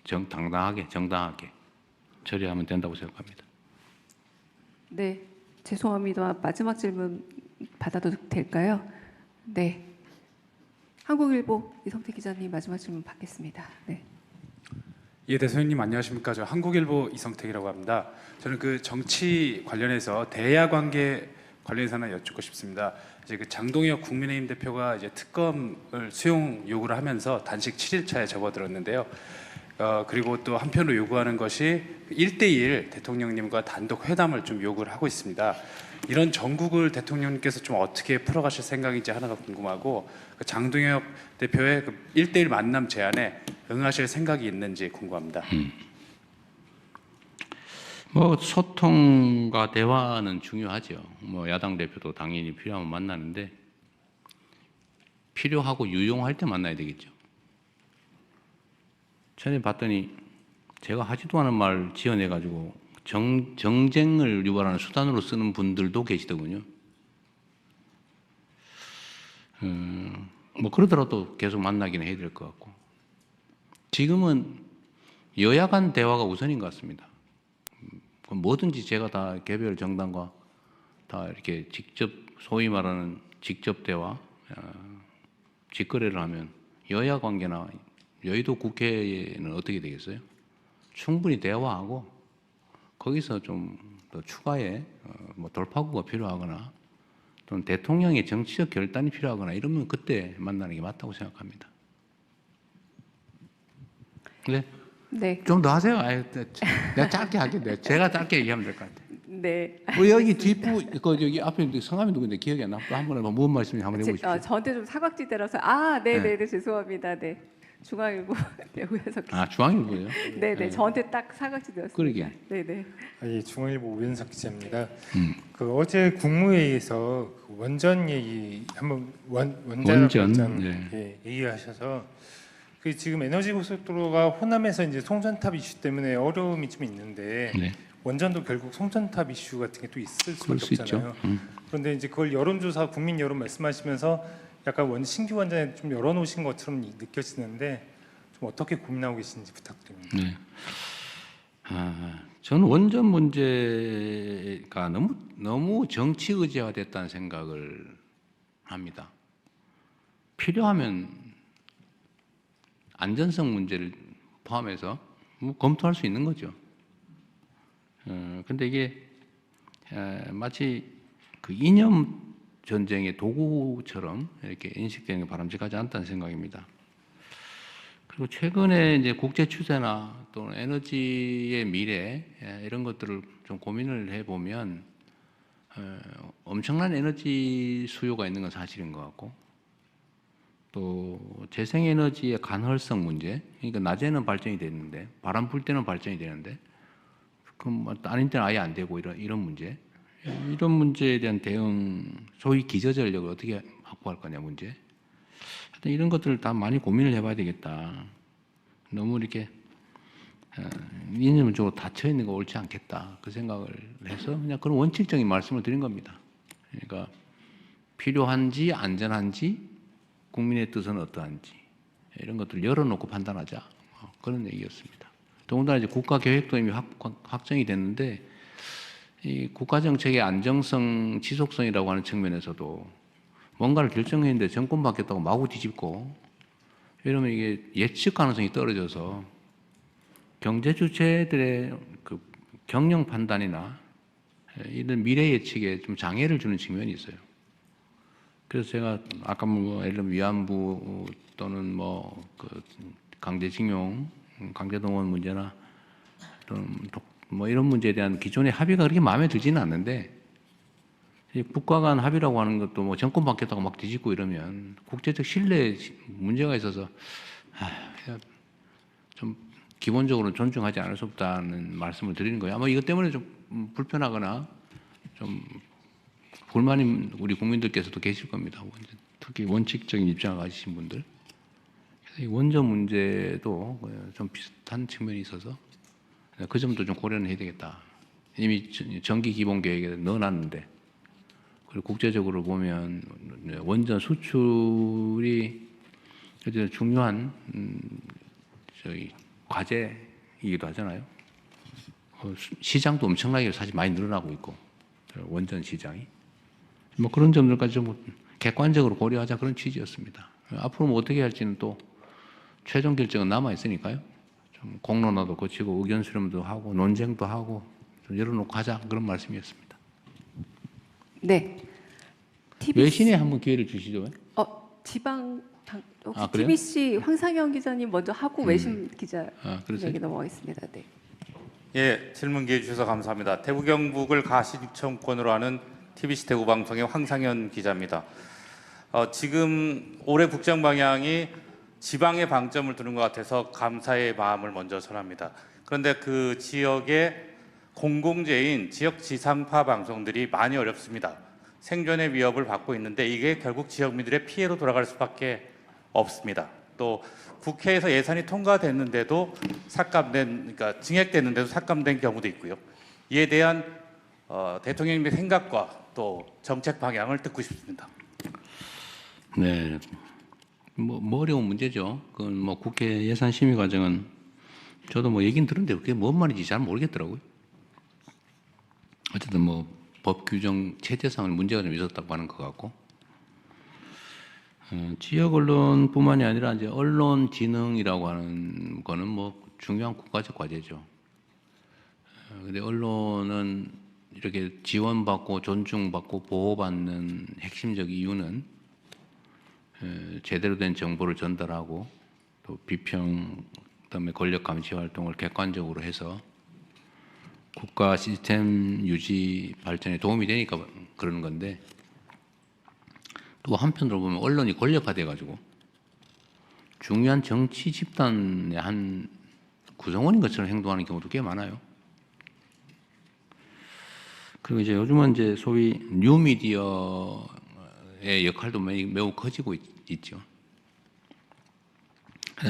정당하게 처리하면 된다고 생각합니다. 네, 죄송합니다. 마지막 질문 받아도 될까요? 네. 한국일보 이성태 기자님 마지막 질문 받겠습니다. 네. 예, 대통령님 안녕하십니까? 저 한국일보 이성택이라고 합니다. 저는 그 정치 관련해서 대야 관계 관련해서는 여쭙고 싶습니다. 이제 그 장동혁 국민의힘 대표가 이제 특검을 수용 요구를 하면서 단식 7일차에 접어들었는데요. 그리고 또 한편으로 요구하는 것이 1대1 대통령님과 단독 회담을 좀 요구를 하고 있습니다. 이런 정국을 대통령님께서 좀 어떻게 풀어가실 생각인지 하나가 궁금하고 그 장동혁 대표의 그 1대1 만남 제안에 응하실 생각이 있는지 궁금합니다. 뭐 소통과 대화는 중요하죠. 뭐 야당 대표도 당연히 필요하면 만나는데 필요하고 유용할 때 만나야 되겠죠. 전에 봤더니 제가 하지도 않은 말 지어내가지고 정쟁을 유발하는 수단으로 쓰는 분들도 계시더군요. 뭐 그러더라도 계속 만나기는 해야 될 것 같고 지금은 여야 간 대화가 우선인 것 같습니다. 뭐든지 제가 다 개별 정당과 다 이렇게 직접 소위 말하는 직접 대화, 직거래를 하면 여야 관계나 여의도 국회에는 어떻게 되겠어요? 충분히 대화하고 거기서 좀 더 추가의 뭐 돌파구가 필요하거나 또는 대통령의 정치적 결단이 필요하거나 이러면 그때 만나는 게 맞다고 생각합니다. 네. 네. 좀 더 하세요. 내가 짧게 하겠네. 제가 짧게 얘기하면 될 것 같아요. 네. 여기 뒷부, 여기 앞에 성함이 누구인데 기억이 안 나. 한 번에 무슨 말씀인지 한번 해보십시오. 저한테 좀 사각지대라서 네, 죄송합니다. 네. 중앙일보 배우에서 중앙일보예요? 네네 저한테 딱 사각지대였습니다. 그러게. 네네. 예, 중앙일보 우현석 기자입니다. 그 어제 국무회의에서 그 원전 얘기 한번 원전 네. 얘기하셔서 그 지금 에너지 고속도로가 호남에서 이제 송전탑 이슈 때문에 어려움이 좀 있는데 네. 원전도 결국 송전탑 이슈 같은 게 또 있을 그럴 수밖에 수 있죠. 없잖아요. 그런데 이제 그걸 여론조사 국민 여론 말씀하시면서 약간 신규 원전에 좀 열어놓으신 것처럼 느껴지는데 좀 어떻게 고민하고 계신지 부탁드립니다. 네. 저는 원전 문제가 너무 정치 의제화됐다는 생각을 합니다. 필요하면 안전성 문제를 포함해서 뭐 검토할 수 있는 거죠. 근데 이게 마치 그 이념 전쟁의 도구처럼 이렇게 인식되는 게 바람직하지 않다는 생각입니다. 그리고 최근에 이제 국제 추세나 또는 에너지의 미래 이런 것들을 좀 고민을 해보면 엄청난 에너지 수요가 있는 건 사실인 것 같고 또 재생에너지의 간헐성 문제, 그러니까 낮에는 발전이 되는데 바람 불 때는 발전이 되는데 그럼 아닌 때는 아예 안 되고 이런 문제, 이런 문제에 대한 대응, 소위 기저전력을 어떻게 확보할 거냐 문제, 하여튼 이런 것들을 다 많이 고민을 해봐야 되겠다. 너무 이렇게 이념적으로 닫혀 있는 거 옳지 않겠다 그 생각을 해서 그냥 그런 원칙적인 말씀을 드린 겁니다. 그러니까 필요한지 안전한지 국민의 뜻은 어떠한지 이런 것들을 열어놓고 판단하자 그런 얘기였습니다. 더군다나 이제 국가계획도 이미 확정이 됐는데 이 국가정책의 안정성, 지속성이라고 하는 측면에서도 뭔가를 결정했는데 정권 바뀌었다고 마구 뒤집고 이러면 이게 예측 가능성이 떨어져서 경제 주체들의 그 경영 판단이나 이런 미래 예측에 좀 장애를 주는 측면이 있어요. 그래서 제가 아까 뭐 예를 들면 위안부 또는 뭐 그 강제징용, 강제동원 문제나 또는 뭐 이런 문제에 대한 기존의 합의가 그렇게 마음에 들지는 않는데 이 국가 간 합의라고 하는 것도 뭐 정권 바뀌었다고 막 뒤집고 이러면 국제적 신뢰에 문제가 있어서 좀 기본적으로 존중하지 않을 수 없다는 말씀을 드리는 거예요. 아마 이것 때문에 좀 불편하거나 좀 불만인 우리 국민들께서도 계실 겁니다. 특히 원칙적인 입장을 가지신 분들. 그래서 이 원전 문제도 좀 비슷한 측면이 있어서 그 점도 좀 고려는 해야 되겠다. 이미 정기 기본 계획에 넣어놨는데 그리고 국제적으로 보면 원전 수출이 중요한 저희 과제이기도 하잖아요. 시장도 엄청나게 사실 많이 늘어나고 있고 원전 시장이 뭐 그런 점들까지 좀 객관적으로 고려하자 그런 취지였습니다. 앞으로 뭐 어떻게 할지는 또 최종 결정은 남아 있으니까요. 좀 공론화도 거치고 의견 수렴도 하고 논쟁도 하고 좀 열어놓고 하자 그런 말씀이었습니다. 네. 외신에 한번 기회를 주시죠. 지방 혹시 그래요? TBC 황상현 기자님 먼저 하고 외신 그러세요? 기자에게 넘어가겠습니다. 네. 예, 질문 기회 주셔서 감사합니다. 대구 경북을 가신청권으로 하는 TBC 대구 방송의 황상현 기자입니다. 지금 올해 국정 방향이 지방에 방점을 두는 것 같아서 감사의 마음을 먼저 전합니다. 그런데 그 지역의 공공재인 지역 지상파 방송들이 많이 어렵습니다. 생존의 위협을 받고 있는데 이게 결국 지역민들의 피해로 돌아갈 수밖에 없습니다. 또 국회에서 예산이 통과됐는데도 그러니까 증액됐는데도 삭감된 경우도 있고요. 이에 대한 대통령님의 생각과 또 정책 방향을 듣고 싶습니다. 네, 뭐 어려운 문제죠. 그건 뭐 국회 예산 심의 과정은 저도 뭐 얘기는 들었는데 그게 뭔 말인지 잘 모르겠더라고요. 어쨌든 뭐 법 규정 체제상의 문제가 좀 있었다고 하는 것 같고 지역 언론뿐만이 아니라 이제 언론 진흥이라고 하는 거는 뭐 중요한 국가적 과제죠. 근데 언론은 이렇게 지원받고 존중받고 보호받는 핵심적 이유는 제대로 된 정보를 전달하고 또 비평 그다음에 권력 감시 활동을 객관적으로 해서 국가 시스템 유지 발전에 도움이 되니까 그러는 건데 또 한편으로 보면 언론이 권력화돼 가지고 중요한 정치 집단의 한 구성원인 것처럼 행동하는 경우도 꽤 많아요. 그리고 이제 요즘은 이제 소위 뉴미디어의 역할도 매우 커지고 있죠.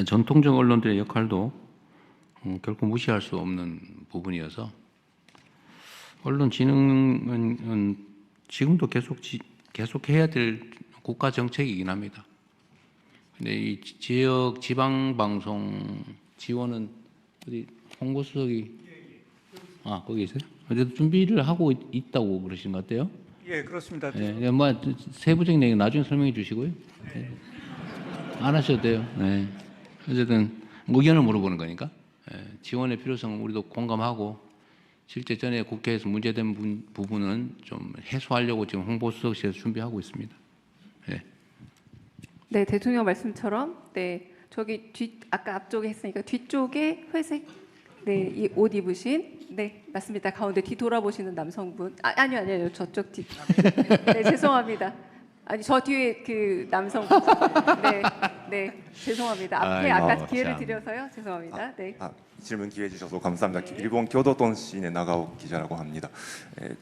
전통적 언론들의 역할도 결코 무시할 수 없는 부분이어서 언론 진흥은 지금도 계속 해야 될 국가 정책이긴 합니다. 근데 이 지역 지방 방송 지원은 어디 홍보수석이 거기 있어요? 어쨌든 준비를 하고 있다고 그러신 것 같아요. 예, 그렇습니다. 네, 뭐 세부적인 얘기 나중에 설명해 주시고요. 네. 안 하셔도 돼요. 네. 어쨌든 의견을 물어보는 거니까 지원의 필요성은 우리도 공감하고 실제 전에 국회에서 문제된 부분은 좀 해소하려고 지금 홍보수석실에서 준비하고 있습니다. 네. 네, 대통령 말씀처럼 네 저기 아까 앞쪽에 했으니까 뒤쪽에 회색 이 옷 입으신 네 맞습니다. 가운데 뒤 돌아보시는 남성분 아니요 저쪽 뒤 네 죄송합니다. 아니 저 뒤에 그 남성분 네 죄송합니다. 앞에 아까 기회를 드려서요 죄송합니다. 네. 질문 기회 주셔서 감사합니다. 일본 교도통신의 나가오 기자라고 합니다.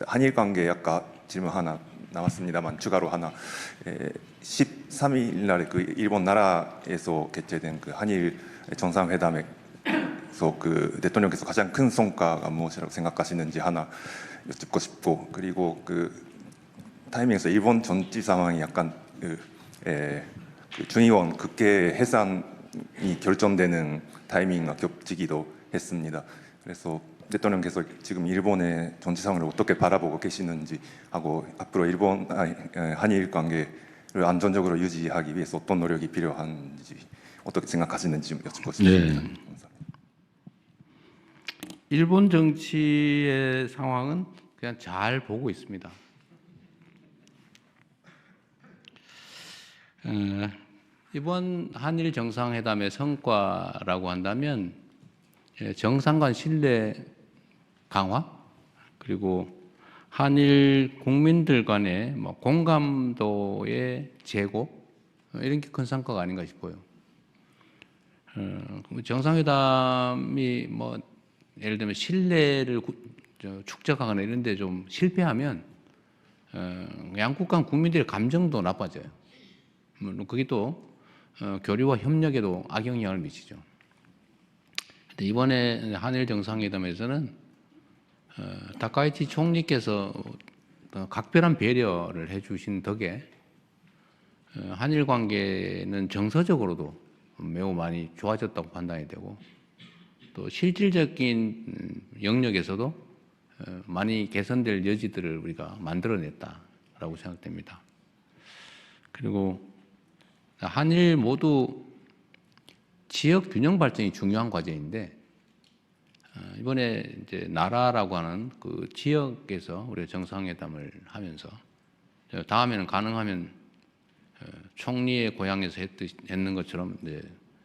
한일 관계 아까 질문 하나 나왔습니다만 추가로 하나 13일 날에 그 일본 나라에서 개최된 그 한일 정상회담에서 그 대통령께서 가장 큰 성과가 무엇이라고 생각하시는지 하나 여쭙고 싶고 그리고 그 타이밍에서 일본 정치 상황이 약간 그 준의원 국회 해산이 결정되는 타이밍과 겹치기도 했습니다. 그래서 대통령께서 지금 일본의 정치 상황을 어떻게 바라보고 계시는지 하고 앞으로 한일 관계를 안전적으로 유지하기 위해서 어떤 노력이 필요한지 어떻게 생각하시는지 좀 여쭙고 싶습니다. 네. 일본 정치의 상황은 그냥 잘 보고 있습니다. 이번 한일 정상회담의 성과라고 한다면 정상 간 신뢰 강화, 그리고 한일 국민들 간의 공감도의 제고, 이런 게 큰 성과가 아닌가 싶어요. 정상회담이 예를 들면 신뢰를 축적하거나 이런 데 좀 실패하면 양국 간 국민들의 감정도 나빠져요. 물론 그게 또 교류와 협력에도 악영향을 미치죠. 근데 이번에 한일 정상회담에서는 다카이치 총리께서 각별한 배려를 해주신 덕에 한일 관계는 정서적으로도 매우 많이 좋아졌다고 판단이 되고, 또 실질적인 영역에서도 많이 개선될 여지들을 우리가 만들어냈다라고 생각됩니다. 그리고 한일 모두 지역 균형 발전이 중요한 과제인데, 이번에 이제 나라라고 하는 그 지역에서 우리가 정상회담을 하면서 다음에는 가능하면 총리의 고향에서 했는 것처럼 이제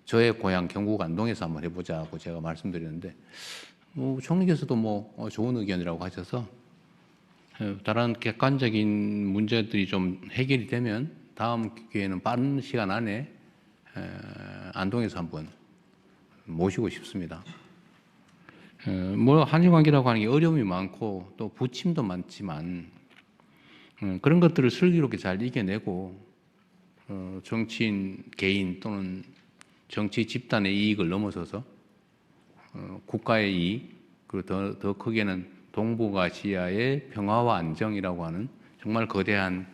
저의 고향 경북 안동에서 한번 해보자고 제가 말씀드렸는데, 총리께서도 좋은 의견이라고 하셔서 다른 객관적인 문제들이 좀 해결이 되면 다음 기회에는 빠른 시간 안에 안동에서 한번 모시고 싶습니다. 한일 관계라고 하는 게 어려움이 많고 또 부침도 많지만 그런 것들을 슬기롭게 잘 이겨내고 정치인 개인 또는 정치 집단의 이익을 넘어서서 국가의 이익, 그리고 더 크게는 동북아시아의 평화와 안정이라고 하는 정말 거대한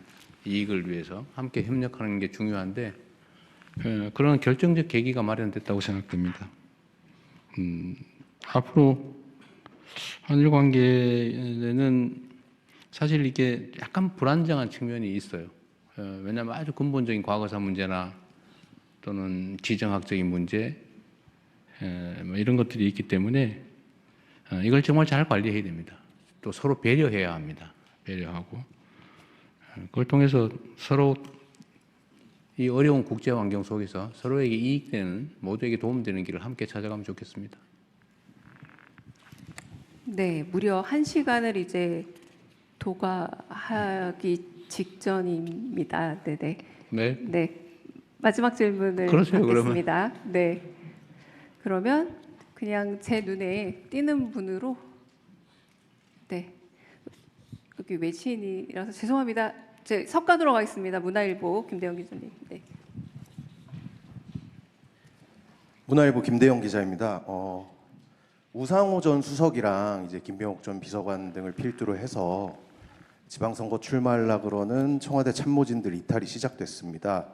이익을 위해서 함께 협력하는 게 중요한데, 그런 결정적 계기가 마련됐다고 생각됩니다. 앞으로 한일 관계는 사실 이게 약간 불안정한 측면이 있어요. 왜냐하면 아주 근본적인 과거사 문제나 또는 지정학적인 문제, 이런 것들이 있기 때문에 이걸 정말 잘 관리해야 됩니다. 또 서로 배려해야 합니다. 배려하고 그걸 통해서 서로 이 어려운 국제 환경 속에서 서로에게 이익되는, 모두에게 도움되는 길을 함께 찾아가면 좋겠습니다. 네, 무려 1시간을 이제 도과하기 직전입니다. 네네. 네. 마지막 질문을 받겠습니다. 네. 그러면 그냥 제 눈에 띄는 분으로, 네, 여기 외치인이라서 죄송합니다. 제 석관으로 가겠습니다. 문화일보 김대영 기자님. 네. 문화일보 김대영 기자입니다. 우상호 전 수석이랑 이제 김병옥 전 비서관 등을 필두로 해서 지방선거 출마하려 그러는 청와대 참모진들 이탈이 시작됐습니다.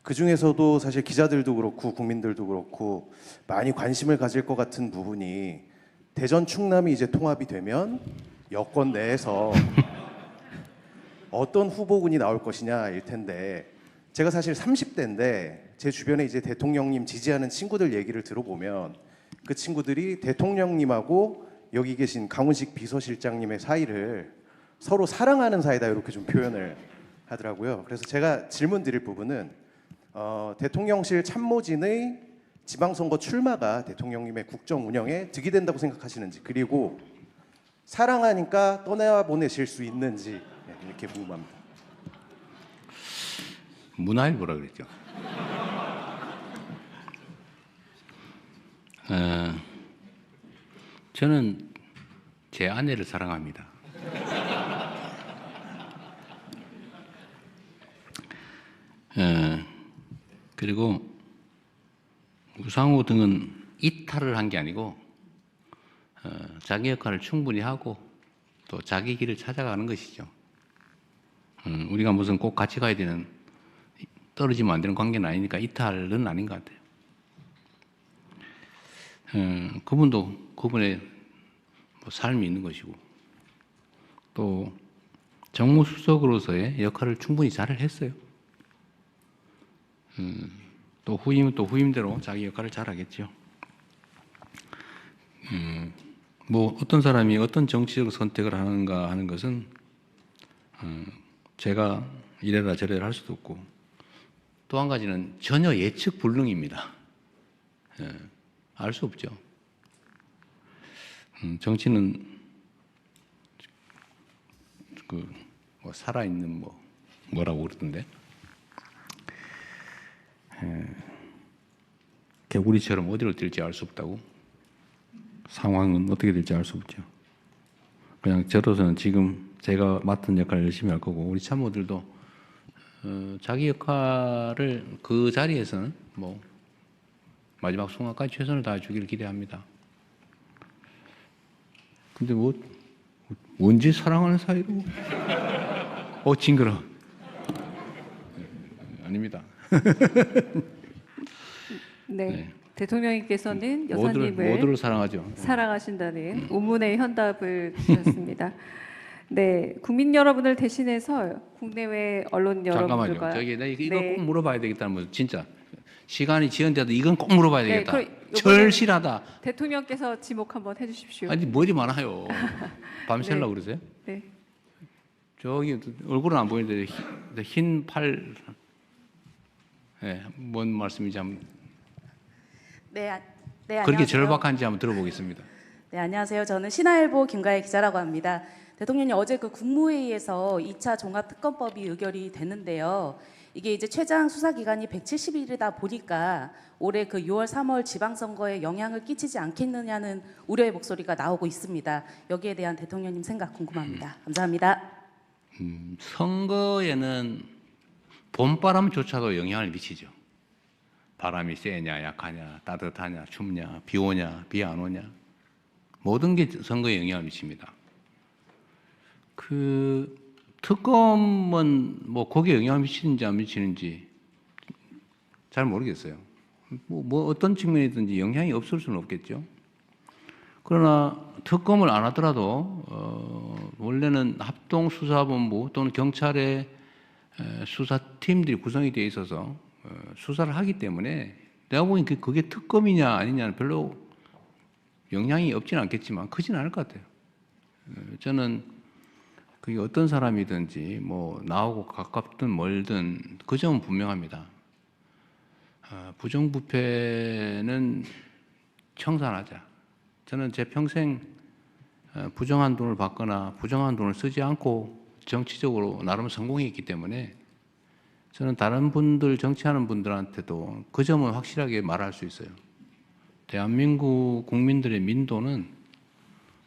그 중에서도 사실 기자들도 그렇고 국민들도 그렇고 많이 관심을 가질 것 같은 부분이, 대전 충남이 이제 통합이 되면 여권 내에서 어떤 후보군이 나올 것이냐일 텐데, 제가 사실 30대인데 제 주변에 이제 대통령님 지지하는 친구들 얘기를 들어보면 그 친구들이 대통령님하고 여기 계신 강훈식 비서실장님의 사이를 서로 사랑하는 사이다, 이렇게 좀 표현을 하더라고요. 그래서 제가 질문 드릴 부분은 대통령실 참모진의 지방선거 출마가 대통령님의 국정 운영에 득이 된다고 생각하시는지, 그리고 사랑하니까 떠나 보내실 수 있는지, 이렇게 궁금합니다. 문화일보라 그랬죠. 저는 제 아내를 사랑합니다. 그리고 우상호 등은 이탈을 한 게 아니고 자기 역할을 충분히 하고 또 자기 길을 찾아가는 것이죠. 우리가 무슨 꼭 같이 가야 되는, 떨어지면 안 되는 관계는 아니니까 이탈은 아닌 것 같아요. 그분도 그분의 삶이 있는 것이고, 또 정무수석으로서의 역할을 충분히 잘 했어요. 또 후임은 또 후임대로 자기 역할을 잘 하겠죠. 어떤 사람이 어떤 정치적 선택을 하는가 하는 것은 제가 이래라 저래라 할 수도 없고 또 한 가지는 전혀 예측 불능입니다. 알 수 없죠. 정치는 뭐 살아있는 뭐라고 그러던데 개구리처럼 어디로 뛸지 알 수 없다고. 상황은 어떻게 될지 알 수 없죠. 그냥 저로서는 지금 제가 맡은 역할을 열심히 할 거고 우리 참모들도 자기 역할을 그 자리에서는 뭐 마지막 순간까지 최선을 다해주기를 기대합니다. 근데 뭐 언제 사랑하는 사이로? 징그러. 아닙니다. 네. 네. 대통령님께서는 여사님을 모두를 사랑하죠. 사랑하신다는 우문의 현답을 주셨습니다. 네, 국민 여러분을 대신해서 국내외 언론 잠깐만요. 여러분들과 이거 네. 꼭 물어봐야 되겠다는 거 진짜 시간이 지연돼도 이건 꼭 물어봐야 네, 되겠다. 요거는 절실하다. 대통령께서 지목 한번 해주십시오. 아니 머리 많아요. 밤새려고 그러세요? 네. 저기 얼굴은 안 보이는데 흰 팔. 네, 뭔 말씀인지 한번. 네, 그렇게 안녕하세요. 절박한지 한번 들어보겠습니다. 네, 안녕하세요. 저는 신화일보 김가혜 기자라고 합니다. 대통령님 어제 그 국무회의에서 2차 종합특검법이 의결이 됐는데요. 이게 이제 최장 수사 기간이 170일이다 보니까 올해 그 6월, 3월 지방선거에 영향을 끼치지 않겠느냐는 우려의 목소리가 나오고 있습니다. 여기에 대한 대통령님 생각 궁금합니다. 감사합니다. 선거에는 봄바람조차도 영향을 미치죠. 바람이 세냐, 약하냐, 따뜻하냐, 춥냐, 비 오냐, 비 안 오냐, 모든 게 선거에 영향을 미칩니다. 그 특검은 뭐 거기에 영향을 미치는지 안 미치는지 잘 모르겠어요. 뭐 어떤 측면이든지 영향이 없을 수는 없겠죠. 그러나 특검을 안 하더라도 원래는 합동수사본부 또는 경찰의 수사팀들이 구성이 되어 있어서 수사를 하기 때문에 내가 보기엔 그게 특검이냐 아니냐는 별로 영향이 없지는 않겠지만 크지는 않을 것 같아요. 저는 그게 어떤 사람이든지 뭐 나하고 가깝든 멀든 그 점은 분명합니다. 부정부패는 청산하자. 저는 제 평생 부정한 돈을 받거나 부정한 돈을 쓰지 않고 정치적으로 나름 성공했기 때문에 저는 다른 분들 정치하는 분들한테도 그 점은 확실하게 말할 수 있어요. 대한민국 국민들의 민도는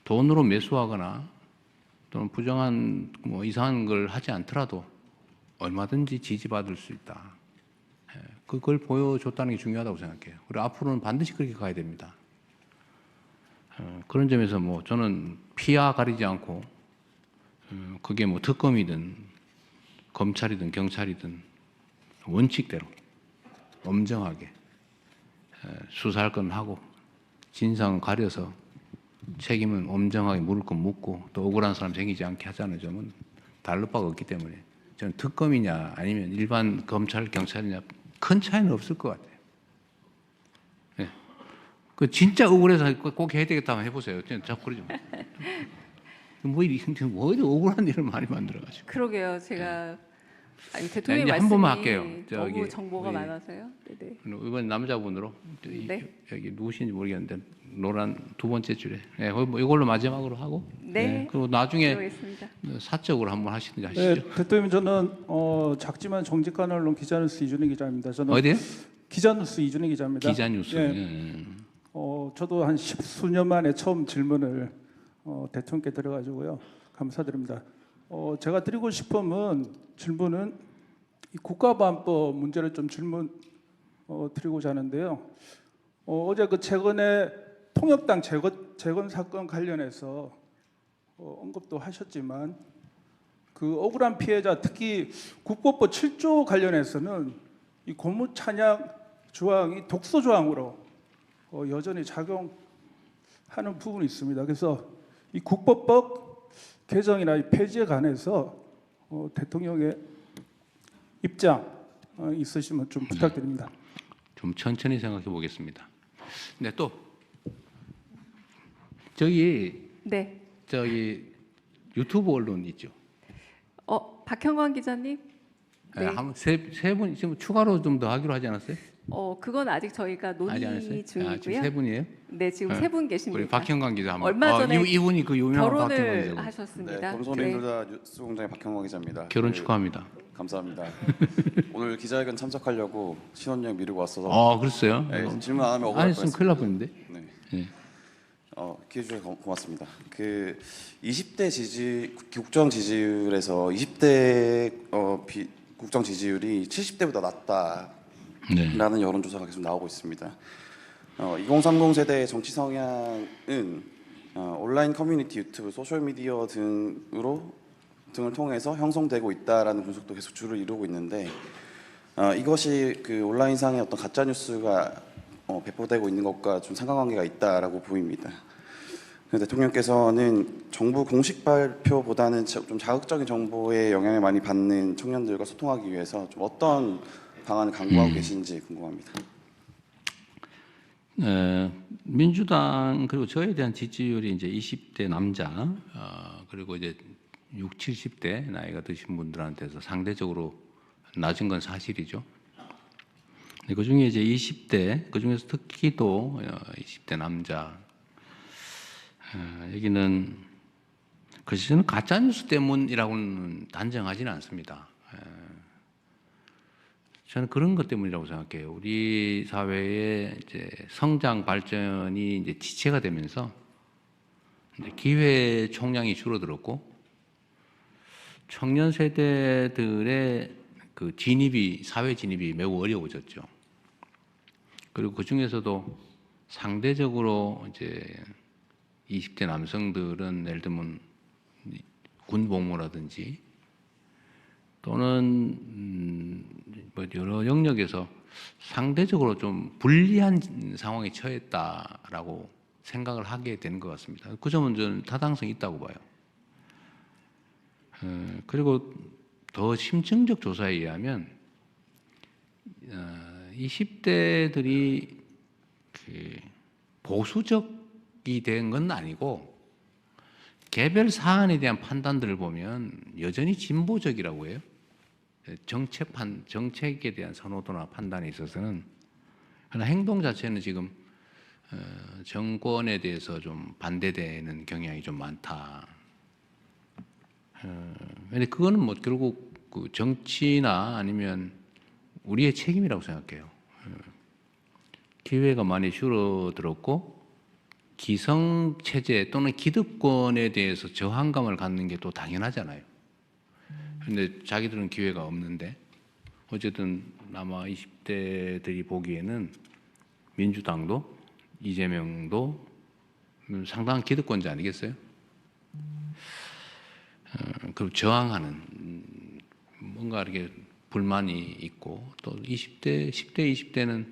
돈으로 매수하거나 또는 부정한 뭐 이상한 걸 하지 않더라도 얼마든지 지지받을 수 있다. 그걸 보여줬다는 게 중요하다고 생각해요. 그리고 앞으로는 반드시 그렇게 가야 됩니다. 그런 점에서 뭐 저는 피와 가리지 않고 그게 뭐 특검이든 검찰이든 경찰이든 원칙대로 엄정하게 수사할 건 하고 진상은 가려서 책임은 엄정하게 물을 건 묻고 또 억울한 사람 생기지 않게 하자는 점은 다를 바가 없기 때문에 저는 특검이냐 아니면 일반 검찰 경찰이냐 큰 차이는 없을 것 같아요. 네. 그 진짜 억울해서 꼭 해야 되겠다 한번 해보세요. 자꾸 그러지 마. 뭐 이리 억울한 일을 많이 만들어가지고. 그러게요. 제가 대통령 이제 한 말씀이 번만 할게요. 너무 정보가 많아서요. 네네. 이번 남자분으로 네. 여기 누구신지 모르겠는데 노란 두 번째 줄에 뭐 이걸로 마지막으로 하고 네. 그리고 나중에 들어오겠습니다. 사적으로 한번 하시든지 하시죠. 네, 대통령 저는 작지만 정직한 언론 기자뉴스 이준희 기자입니다. 저는 어디요? 기자뉴스 이준희 기자입니다. 기자뉴스. 예. 저도 한 10수년 만에 처음 질문을 대통령께 드려가지고요. 감사드립니다. 제가 드리고 싶은 질문은 이 국가보안법 문제를 좀 질문 드리고자 하는데요. 어제 그 최근에 통역당 재건 사건 관련해서 언급도 하셨지만 그 억울한 피해자 특히 국법법 7조 관련해서는 이 고무 찬양 조항이 독소 조항으로 여전히 작용하는 부분이 있습니다. 그래서 이 국법법 개정이나 이 폐지에 관해서 대통령의 입장 있으시면 좀 부탁드립니다. 좀 천천히 생각해 보겠습니다. 네, 또 저기 유튜브 언론 있죠. 박형광 기자님. 네. 세 분 지금 추가로 좀 더 하기로 하지 않았어요? 그건 아직 저희가 하지 논의 않았어요? 중이고요. 지금 세 분이에요? 네, 지금 네. 세 분 계십니다. 우리 박형광 기자 한번. 얼마 전에 이분이 그 유명한 박형광 결혼을 기자고. 하셨습니다. 검소인도자 뉴스공장의 박형광 기자입니다. 결혼 축하합니다. 감사합니다. 오늘 기자회견 참석하려고 신혼여행 미루고 왔어서 그랬어요? 네, 질문 안 하면 안 억울할 했으면 뻔했습니다. 큰일 날 뻔했는데. 네. 네. 기회 주셔서 고맙습니다. 그 20대 국정 지지율에서 20대 국정 지지율이 70대보다 낮다라는 네. 여론조사가 계속 나오고 있습니다. 2030 세대의 정치 성향은 온라인 커뮤니티, 유튜브, 소셜 미디어 등을 통해서 형성되고 있다라는 분석도 계속 주를 이루고 있는데 이것이 그 온라인상의 어떤 가짜 뉴스가 배포되고 있는 것과 좀 상관관계가 있다라고 보입니다. 대통령께서는 정부 공식 발표보다는 좀 자극적인 정보의 영향을 많이 받는 청년들과 소통하기 위해서 좀 어떤 방안을 강구하고 계신지 궁금합니다. 민주당 그리고 저에 대한 지지율이 이제 20대 남자 그리고 이제 6, 70대 나이가 드신 분들한테서 상대적으로 낮은 건 사실이죠. 그 중에 이제 20대 그 중에서 특히 또 20대 남자 여기는 글쎄 저는 가짜 뉴스 때문이라고는 단정하지는 않습니다. 저는 그런 것 때문이라고 생각해요. 우리 사회의 이제 성장 발전이 이제 지체가 되면서 이제 기회 총량이 줄어들었고 청년 세대들의 그 사회 진입이 매우 어려워졌죠. 그리고 그 중에서도 상대적으로 이제 20대 남성들은 예를 들면 군복무라든지 또는 뭐 여러 영역에서 상대적으로 좀 불리한 상황에 처했다라고 생각을 하게 되는 것 같습니다. 그 점은 저는 타당성이 있다고 봐요. 그리고 더 심층적 조사에 의하면 20대들이 보수적이 된 건 아니고 개별 사안에 대한 판단들을 보면 여전히 진보적이라고 해요. 정책에 대한 선호도나 판단에 있어서는. 그러나 행동 자체는 지금 정권에 대해서 좀 반대되는 경향이 좀 많다. 근데 그거는 뭐 결국 그 정치나 아니면 우리의 책임이라고 생각해요. 기회가 많이 줄어들었고 기성 체제 또는 기득권에 대해서 저항감을 갖는 게 또 당연하잖아요. 그런데 자기들은 기회가 없는데 어쨌든 아마 20대들이 보기에는 민주당도 이재명도 상당한 기득권자 아니겠어요? 그리고 저항하는 뭔가 이렇게 불만이 있고 또 10대, 20대는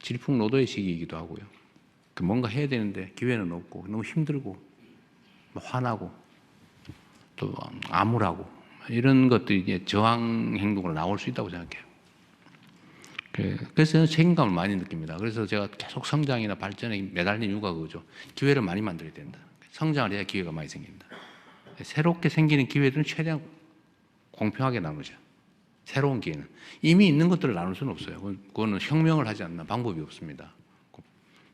질풍노도의 시기이기도 하고요. 뭔가 해야 되는데 기회는 없고 너무 힘들고 화나고 또 암울하고 이런 것들이 이제 저항 행동으로 나올 수 있다고 생각해요. 그래서 저는 책임감을 많이 느낍니다. 그래서 제가 계속 성장이나 발전에 매달린 이유가 그거죠. 기회를 많이 만들어야 된다. 성장을 해야 기회가 많이 생긴다. 새롭게 생기는 기회들은 최대한 공평하게 나누자. 새로운 기회는. 이미 있는 것들을 나눌 수는 없어요. 그거는 혁명을 하지 않는 방법이 없습니다.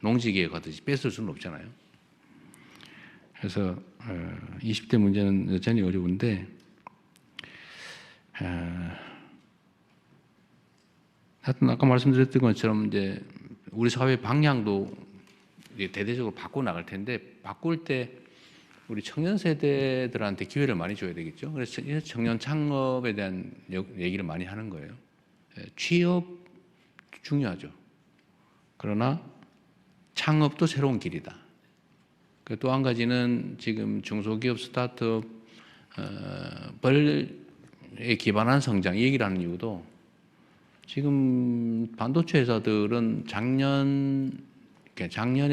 농지기에 가듯이 뺏을 수는 없잖아요. 그래서 20대 문제는 여전히 어려운데 하여튼 아까 말씀드렸던 것처럼 이제 우리 사회 방향도 이제 대대적으로 바꿔 나갈 텐데 바꿀 때 우리 청년 세대들한테 기회를 많이 줘야 되겠죠. 그래서 청년 창업에 대한 얘기를 많이 하는 거예요. 취업 중요하죠. 그러나 창업도 새로운 길이다. 또 한 가지는 지금 중소기업 스타트업에 기반한 성장 이 얘기를 하는 이유도 지금 반도체 회사들은 작년의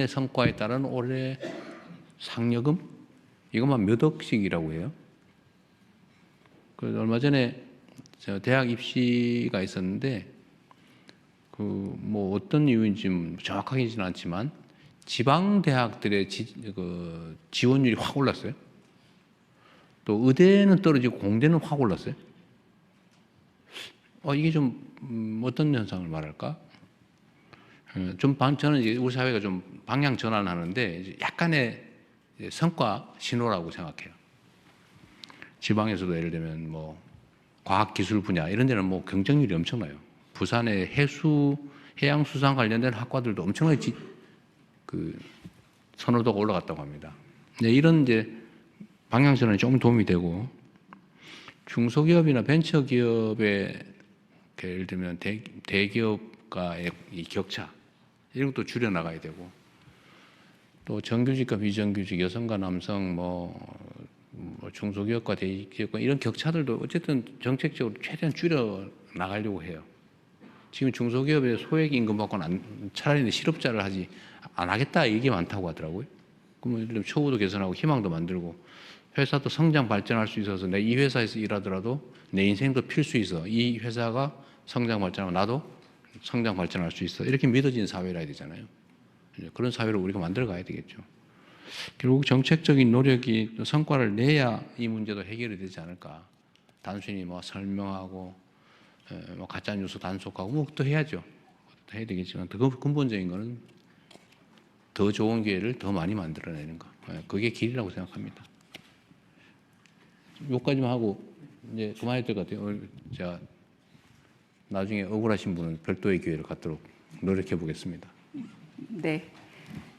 성과에 따른 올해 상여금 이것만 몇 억씩이라고 해요. 얼마 전에 저 대학 입시가 있었는데 뭐 어떤 이유인지 정확하지는 않지만 지방 대학들의 지원율이 확 올랐어요. 또 의대는 떨어지고 공대는 확 올랐어요. 이게 좀 어떤 현상을 말할까? 저는 이제 우리 사회가 좀 방향 전환을 하는데 이제 약간의 이제 성과 신호라고 생각해요. 지방에서도 예를 들면 뭐 과학기술 분야 이런 데는 뭐 경쟁률이 엄청나요. 부산의 해양수산 관련된 학과들도 엄청나게 그 선호도가 올라갔다고 합니다. 네, 이런 이제 방향 전환이 조금 도움이 되고 중소기업이나 벤처기업의 예를 들면 대기업과의 이 격차 이런 것도 줄여 나가야 되고 또 정규직과 비정규직, 여성과 남성, 뭐 중소기업과 대기업과 이런 격차들도 어쨌든 정책적으로 최대한 줄여 나가려고 해요. 지금 중소기업에 소액 임금 받고는 차라리 실업자를 하지 안 하겠다 이게 많다고 하더라고요. 그러면 예를 들면 처우도 개선하고 희망도 만들고 회사도 성장 발전할 수 있어서 내 이 회사에서 일하더라도 내 인생도 필 수 있어. 이 회사가 성장 발전하면 나도 성장 발전할 수 있어. 이렇게 믿어지는 사회라 해야 되잖아요. 그런 사회를 우리가 만들어 가야 되겠죠. 결국 정책적인 노력이 성과를 내야 이 문제도 해결이 되지 않을까. 단순히 뭐 설명하고 뭐 가짜 뉴스 단속하고 뭐 또 해야죠. 또 해야 되겠지만 더 근본적인 거는 더 좋은 기회를 더 많이 만들어내는 거. 그게 길이라고 생각합니다. 여기까지만 하고 이제 그만해야 될 것 같아요. 제가 나중에 억울하신 분은 별도의 기회를 갖도록 노력해 보겠습니다. 네,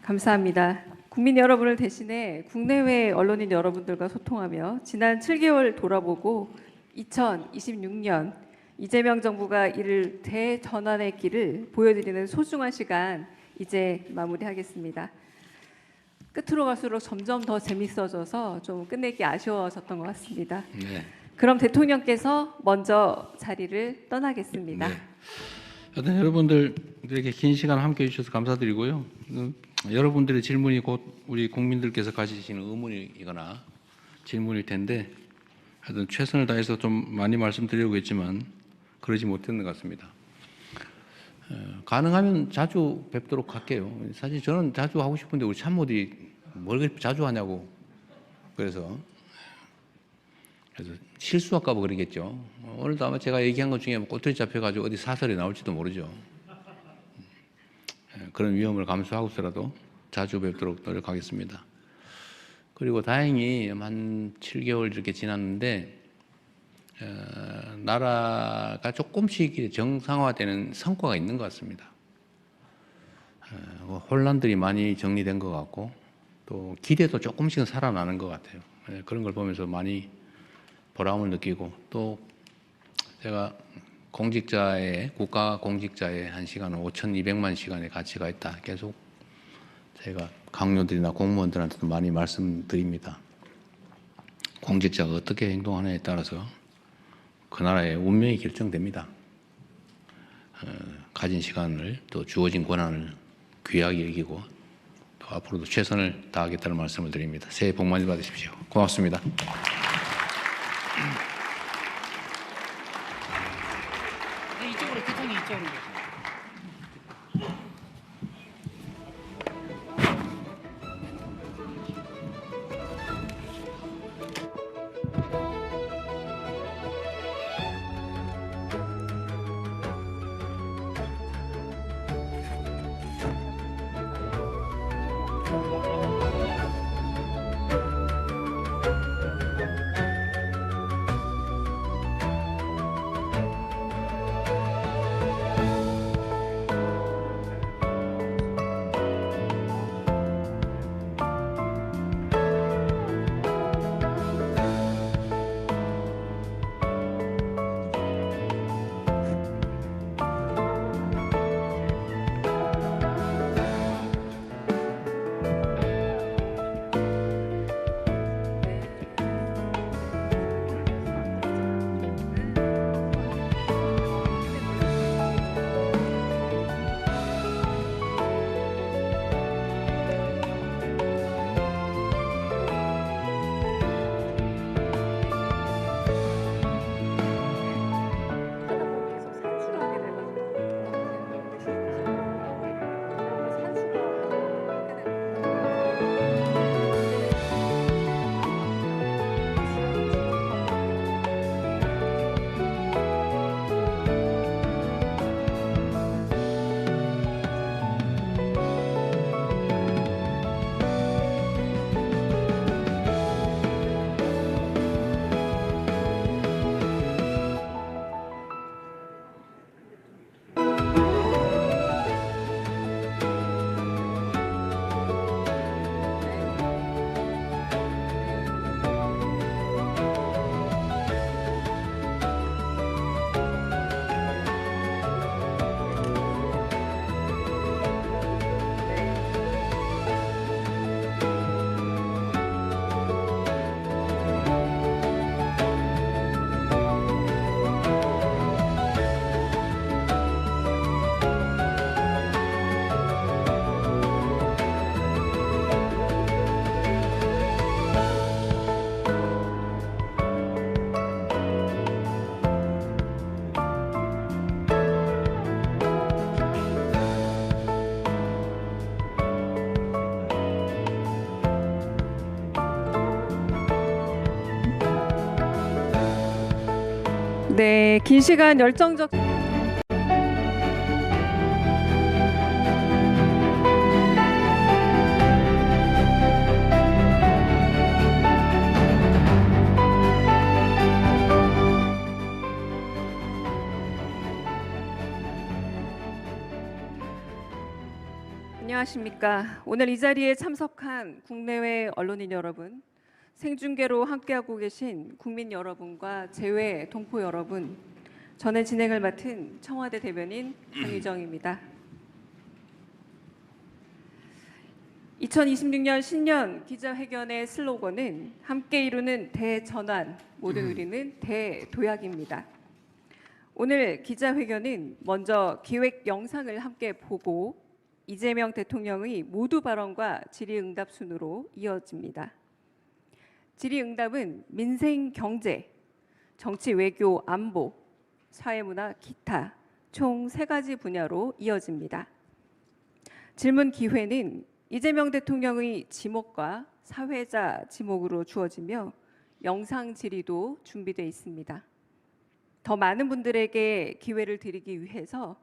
감사합니다. 국민 여러분을 대신해 국내외 언론인 여러분들과 소통하며 지난 7개월 돌아보고 2026년 이재명 정부가 이를 대전환의 길을 보여드리는 소중한 시간 이제 마무리하겠습니다. 끝으로 갈수록 점점 더 재밌어져서 좀 끝내기 아쉬워졌던 것 같습니다. 네. 그럼 대통령께서 먼저 자리를 떠나겠습니다. 네. 하여튼 여러분들 이렇게 긴 시간 함께해 주셔서 감사드리고요. 여러분들의 질문이 곧 우리 국민들께서 가지시는 의문이거나 질문일 텐데 하여튼 최선을 다해서 좀 많이 말씀드리려고 했지만 그러지 못했는 것 같습니다. 가능하면 자주 뵙도록 할게요. 사실 저는 자주 하고 싶은데 우리 참모들이 뭘 그렇게 자주 하냐고 그래서 실수할까 봐 그러겠죠. 오늘도 아마 제가 얘기한 것 중에 꼬투리 잡혀가지고 어디 사설에 나올지도 모르죠. 그런 위험을 감수하고서라도 자주 뵙도록 노력하겠습니다. 그리고 다행히 한 7개월 이렇게 지났는데 나라가 조금씩 정상화되는 성과가 있는 것 같습니다. 혼란들이 많이 정리된 것 같고 또 기대도 조금씩은 살아나는 것 같아요. 그런 걸 보면서 많이 보람을 느끼고 또 제가 국가 공직자의 한 시간은 5,200만 시간의 가치가 있다. 계속 제가 강요들이나 공무원들한테도 많이 말씀드립니다. 공직자가 어떻게 행동하느냐에 따라서 그 나라의 운명이 결정됩니다. 가진 시간을 또 주어진 권한을 귀하게 여기고 또 앞으로도 최선을 다하겠다는 말씀을 드립니다. 새해 복 많이 받으십시오. 고맙습니다. 이쪽으로 대통령 이쪽으로. 네, 긴 시간 열정적 안녕하십니까. 오늘 이 자리에 참석한 국내외 언론인 여러분, 생중계로 함께하고 계신 국민 여러분과 재외 동포 여러분, 저는 진행을 맡은 청와대 대변인 강유정입니다. 2026년 신년 기자회견의 슬로건은 함께 이루는 대전환, 모든 의리는 대도약입니다. 오늘 기자회견은 먼저 기획 영상을 함께 보고 이재명 대통령의 모두 발언과 질의응답 순으로 이어집니다. 질의응답은 민생, 경제, 정치, 외교, 안보, 사회문화, 기타 총 3가지 분야로 이어집니다. 질문 기회는 이재명 대통령의 지목과 사회자 지목으로 주어지며 영상 질의도 준비되어 있습니다. 더 많은 분들에게 기회를 드리기 위해서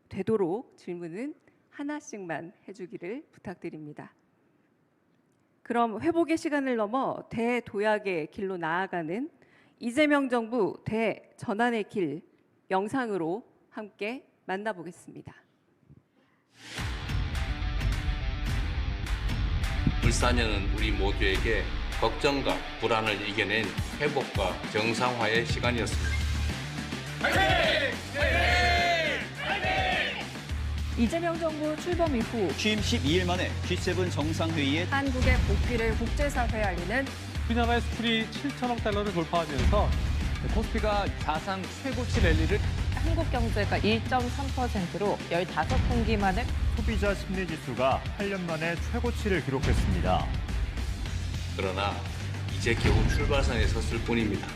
되도록 질문은 하나씩만 해주기를 부탁드립니다. 그럼 회복의 시간을 넘어 대도약의 길로 나아가는 이재명 정부 대전환의 길 영상으로 함께 만나보겠습니다. 불사년은 우리 모두에게 걱정과 불안을 이겨낸 회복과 정상화의 시간이었습니다. 이재명 정부 출범 이후 취임 12일 만에 G7 정상회의에 한국의 복귀를 국제사회에 알리는 우리나라의 수출이 7천억 달러를 돌파하면서 코스피가 사상 최고치 랠리를 한국 경제가 1.3%로 15분기 만에 소비자 심리지수가 8년 만에 최고치를 기록했습니다. 그러나 이제 겨우 출발선에 섰을 뿐입니다.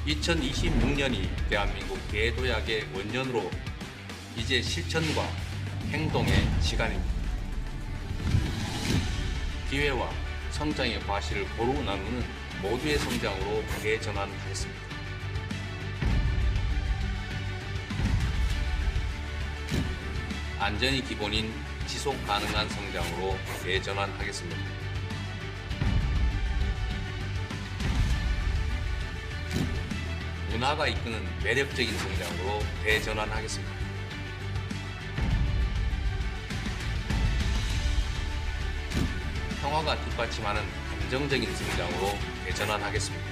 2026년이 대한민국 대도약의 원년으로 이제 실천과 행동의 시간입니다. 기회와 성장의 과실을 고루 나누는 모두의 성장으로 대전환하겠습니다. 안전이 기본인 지속 가능한 성장으로 대전환하겠습니다. 문화가 이끄는 매력적인 성장으로 대전환하겠습니다. 평화가 뒷받침하는 감정적인 성장으로 대전환하겠습니다.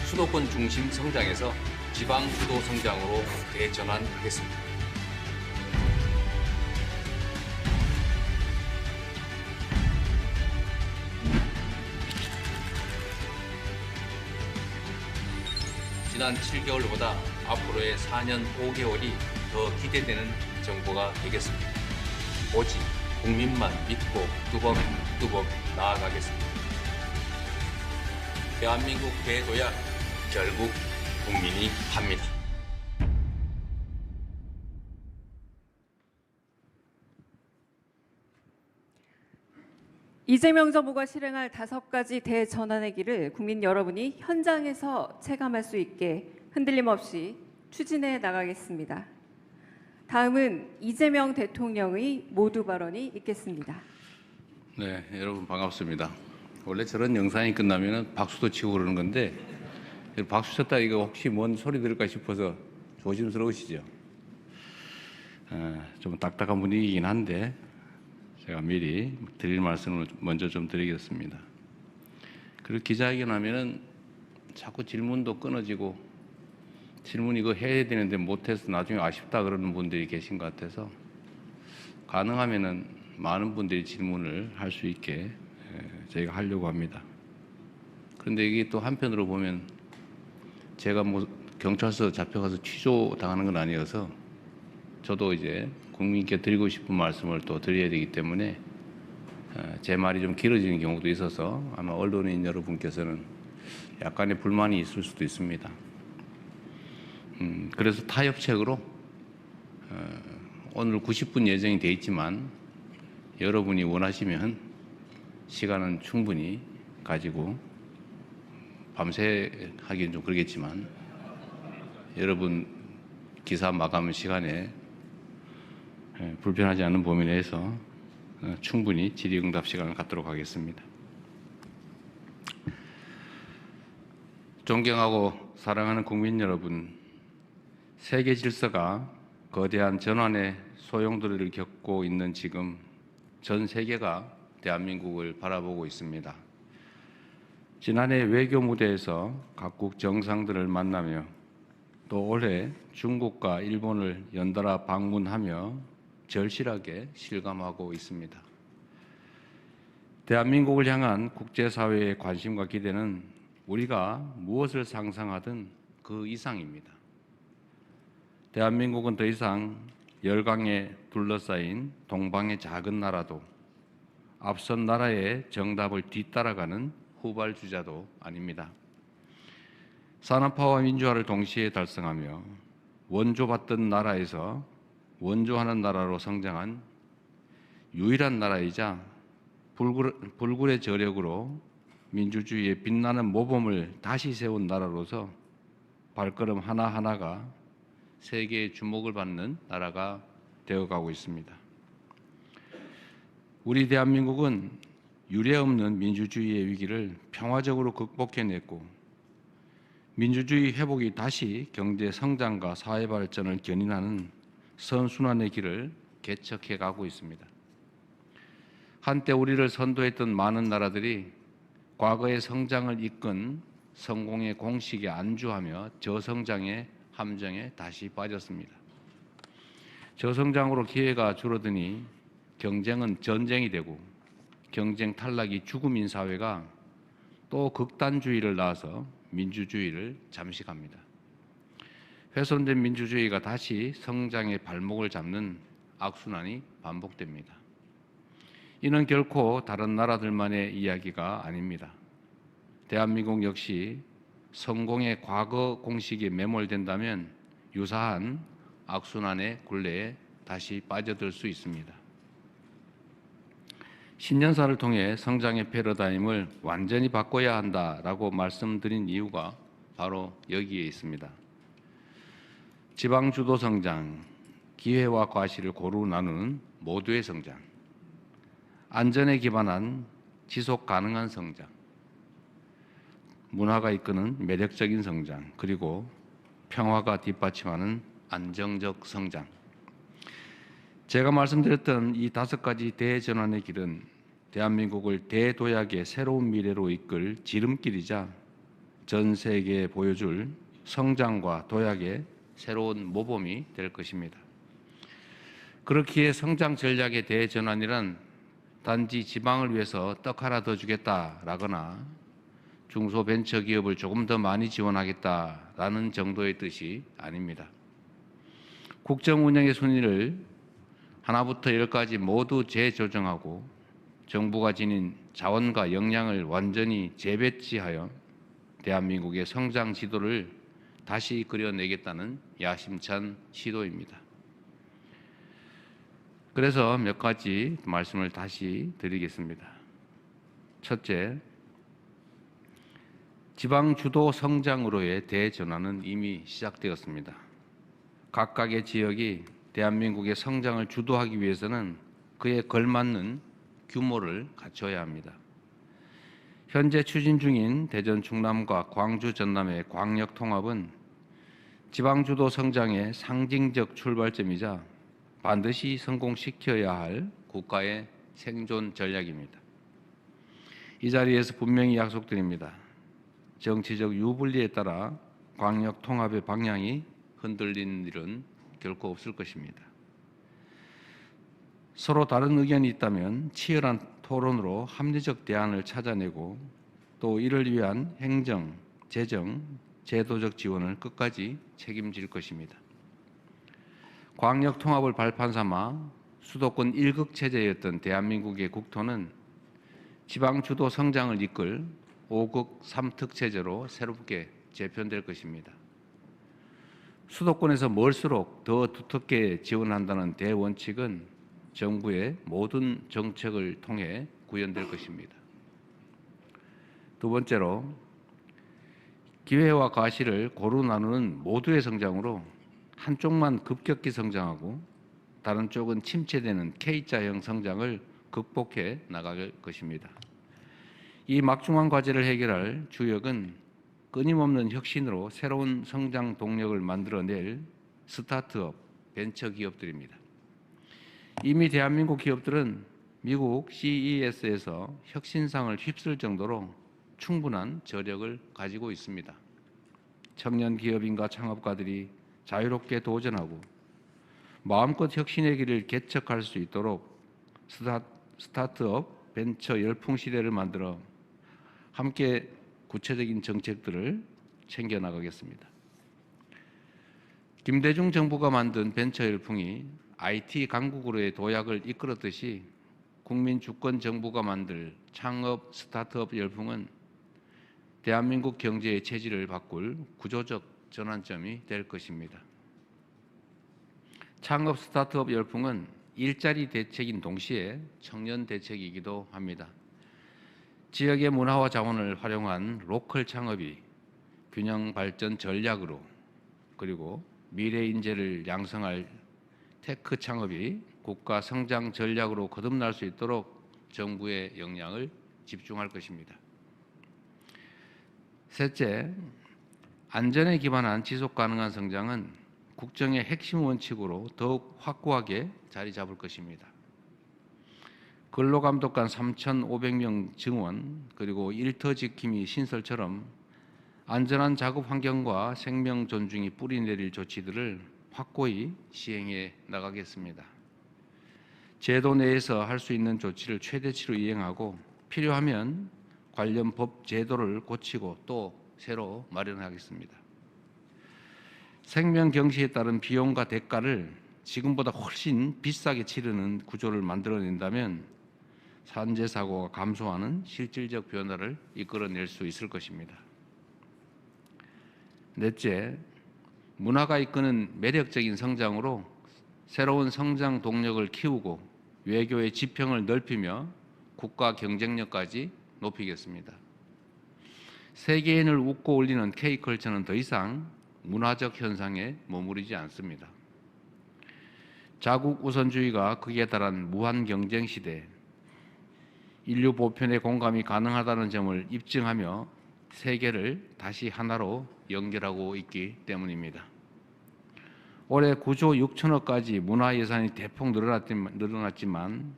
수도권 중심 성장에서 지방 주도 성장으로 대전환하겠습니다. 지난 7개월보다 앞으로의 4년 5개월이 더 기대되는 정부가 되겠습니다. 오직 국민만 믿고 뚜벅뚜벅 나아가겠습니다. 대한민국 대도약 결국 국민이 합니다. 이재명 정부가 실행할 5가지 대전환의 길을 국민 여러분이 현장에서 체감할 수 있게 흔들림 없이 추진해 나가겠습니다. 다음은 이재명 대통령의 모두 발언이 있겠습니다. 네, 여러분 반갑습니다. 원래 저런 영상이 끝나면 박수도 치고 그러는 건데 박수 쳤다 이거 혹시 뭔 소리 들을까 싶어서 조심스러우시죠? 좀 딱딱한 분위기이긴 한데 제가 미리 드릴 말씀을 먼저 좀 드리겠습니다. 그리고 기자회견 하면은 자꾸 질문도 끊어지고 질문 이거 해야 되는데 못해서 나중에 아쉽다 그러는 분들이 계신 것 같아서 가능하면은 많은 분들이 질문을 할 수 있게 저희가 하려고 합니다. 그런데 이게 또 한편으로 보면 제가 뭐 경찰서 잡혀가서 취조 당하는 건 아니어서 저도 이제 국민께 드리고 싶은 말씀을 또 드려야 되기 때문에 제 말이 좀 길어지는 경우도 있어서 아마 언론인 여러분께서는 약간의 불만이 있을 수도 있습니다. 그래서 타협책으로 오늘 90분 예정이 돼 있지만 여러분이 원하시면 시간은 충분히 가지고 밤새 하기는 좀 그러겠지만 여러분 기사 마감 시간에 불편하지 않은 범위 내에서 충분히 질의응답 시간을 갖도록 하겠습니다. 존경하고 사랑하는 국민 여러분, 세계 질서가 거대한 전환의 소용돌이를 겪고 있는 지금 전 세계가 대한민국을 바라보고 있습니다. 지난해 외교 무대에서 각국 정상들을 만나며 또 올해 중국과 일본을 연달아 방문하며 절실하게 실감하고 있습니다. 대한민국을 향한 국제사회의 관심과 기대는 우리가 무엇을 상상하든 그 이상입니다. 대한민국은 더 이상 열강에 둘러싸인 동방의 작은 나라도 앞선 나라의 정답을 뒤따라가는 후발주자도 아닙니다. 산업화와 민주화를 동시에 달성하며 원조받던 나라에서 원조하는 나라로 성장한 유일한 나라이자 불굴의 저력으로 민주주의의 빛나는 모범을 다시 세운 나라로서 발걸음 하나하나가 세계의 주목을 받는 나라가 되어가고 있습니다. 우리 대한민국은 유례없는 민주주의의 위기를 평화적으로 극복해냈고 민주주의 회복이 다시 경제 성장과 사회 발전을 견인하는 선순환의 길을 개척해 가고 있습니다. 한때 우리를 선도했던 많은 나라들이 과거의 성장을 이끈 성공의 공식에 안주하며 저성장의 함정에 다시 빠졌습니다. 저성장으로 기회가 줄어드니 경쟁은 전쟁이 되고 경쟁 탈락이 죽음인 사회가 또 극단주의를 낳아서 민주주의를 잠식합니다. 훼손된 민주주의가 다시 성장의 발목을 잡는 악순환이 반복됩니다. 이는 결코 다른 나라들만의 이야기가 아닙니다. 대한민국 역시 성공의 과거 공식에 매몰된다면 유사한 악순환의 굴레에 다시 빠져들 수 있습니다. 신년사를 통해 성장의 패러다임을 완전히 바꿔야 한다라고 말씀드린 이유가 바로 여기에 있습니다. 지방 주도 성장, 기회와 과실을 고루 나누는 모두의 성장, 안전에 기반한 지속 가능한 성장, 문화가 이끄는 매력적인 성장, 그리고 평화가 뒷받침하는 안정적 성장. 제가 말씀드렸던 이 5가지 대전환의 길은 대한민국을 대도약의 새로운 미래로 이끌 지름길이자 전 세계에 보여줄 성장과 도약의 새로운 모범이 될 것입니다. 그렇기에 성장 전략의 대전환이란 단지 지방을 위해서 떡 하나 더 주겠다라거나 중소벤처기업을 조금 더 많이 지원하겠다라는 정도의 뜻이 아닙니다. 국정 운영의 순위를 하나부터 10까지 모두 재조정하고 정부가 지닌 자원과 역량을 완전히 재배치하여 대한민국의 성장 지도를 다시 그려내겠다는 야심찬 시도입니다. 그래서 몇 가지 말씀을 다시 드리겠습니다. 첫째, 지방 주도 성장으로의 대전환은 이미 시작되었습니다. 각각의 지역이 대한민국의 성장을 주도하기 위해서는 그에 걸맞는 규모를 갖춰야 합니다. 현재 추진 중인 대전 충남과 광주 전남의 광역 통합은 지방 주도 성장의 상징적 출발점이자 반드시 성공시켜야 할 국가의 생존 전략입니다. 이 자리에서 분명히 약속드립니다. 정치적 유불리에 따라 광역 통합의 방향이 흔들리는 일은 결코 없을 것입니다. 서로 다른 의견이 있다면 치열한 토론으로 합리적 대안을 찾아내고 또 이를 위한 행정, 재정, 제도적 지원을 끝까지 책임질 것입니다. 광역 통합을 발판 삼아 수도권 1극 체제였던 대한민국의 국토는 지방 주도 성장을 이끌 5극 3특 체제로 새롭게 재편될 것입니다. 수도권에서 멀수록 더 두텁게 지원한다는 대원칙은 정부의 모든 정책을 통해 구현될 것입니다. 두 번째로 기회와 과실을 고루 나누는 모두의 성장으로 한쪽만 급격히 성장하고 다른 쪽은 침체되는 K자형 성장을 극복해 나갈 것입니다. 이 막중한 과제를 해결할 주역은 끊임없는 혁신으로 새로운 성장 동력을 만들어낼 스타트업, 벤처 기업들입니다. 이미 대한민국 기업들은 미국 CES에서 혁신상을 휩쓸 정도로 충분한 저력을 가지고 있습니다. 청년 기업인과 창업가들이 자유롭게 도전하고 마음껏 혁신의 길을 개척할 수 있도록 스타트업 벤처 열풍 시대를 만들어 함께 구체적인 정책들을 챙겨 나가겠습니다. 김대중 정부가 만든 벤처 열풍이 IT 강국으로의 도약을 이끌었듯이 국민 주권 정부가 만들 창업 스타트업 열풍은 대한민국 경제의 체질을 바꿀 구조적 전환점이 될 것입니다. 창업 스타트업 열풍은 일자리 대책인 동시에 청년 대책이기도 합니다. 지역의 문화와 자원을 활용한 로컬 창업이 균형 발전 전략으로, 그리고 미래 인재를 양성할 테크 창업이 국가 성장 전략으로 거듭날 수 있도록 정부의 역량을 집중할 것입니다. 셋째, 안전에 기반한 지속 가능한 성장은 국정의 핵심 원칙으로 더욱 확고하게 자리 잡을 것입니다. 근로감독관 3,500명 증원, 그리고 일터 지킴이 신설처럼 안전한 작업 환경과 생명 존중이 뿌리내릴 조치들을 확고히 시행해 나가겠습니다. 제도 내에서 할 수 있는 조치를 최대치로 이행하고 필요하면 관련 법 제도를 고치고 또 새로 마련하겠습니다. 생명 경시에 따른 비용과 대가를 지금보다 훨씬 비싸게 치르는 구조를 만들어낸다면 산재 사고가 감소하는 실질적 변화를 이끌어낼 수 있을 것입니다. 넷째, 문화가 이끄는 매력적인 성장으로 새로운 성장 동력을 키우고 외교의 지평을 넓히며 국가 경쟁력까지 높이겠습니다. 세계인을 웃고 올리는 K컬처는 더 이상 문화적 현상에 머무르지 않습니다. 자국 우선주의가 극에 달한 무한 경쟁 시대, 인류 보편의 공감이 가능하다는 점을 입증하며 세계를 다시 하나로 연결하고 있기 때문입니다. 올해 9조 6천억까지 문화 예산이 대폭 늘어났지만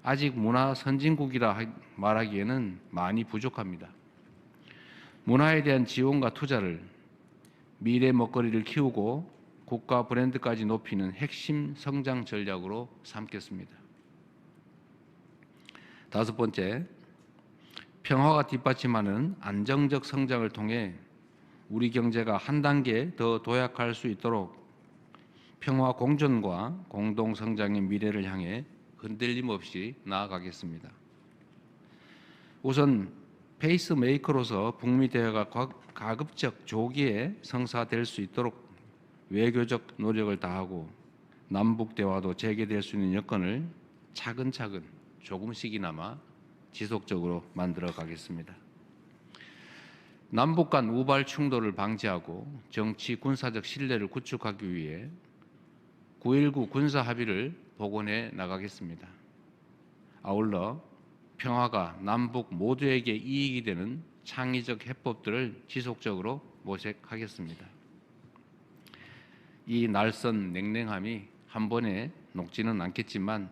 아직 문화 선진국이라 말하기에는 많이 부족합니다. 문화에 대한 지원과 투자를 미래 먹거리를 키우고 국가 브랜드까지 높이는 핵심 성장 전략으로 삼겠습니다. 다섯 번째, 평화가 뒷받침하는 안정적 성장을 통해 우리 경제가 한 단계 더 도약할 수 있도록 평화 공존과 공동 성장의 미래를 향해 흔들림 없이 나아가겠습니다. 우선 페이스메이커로서 북미 대화가 가급적 조기에 성사될 수 있도록 외교적 노력을 다하고 남북 대화도 재개될 수 있는 여건을 차근차근 조금씩이나마 지속적으로 만들어 가겠습니다. 남북 간 우발 충돌을 방지하고 정치 군사적 신뢰를 구축하기 위해 9.19 군사 합의를 복원해 나가겠습니다. 아울러 평화가 남북 모두에게 이익이 되는 창의적 해법들을 지속적으로 모색하겠습니다. 이 날선 냉랭함이 한 번에 녹지는 않겠지만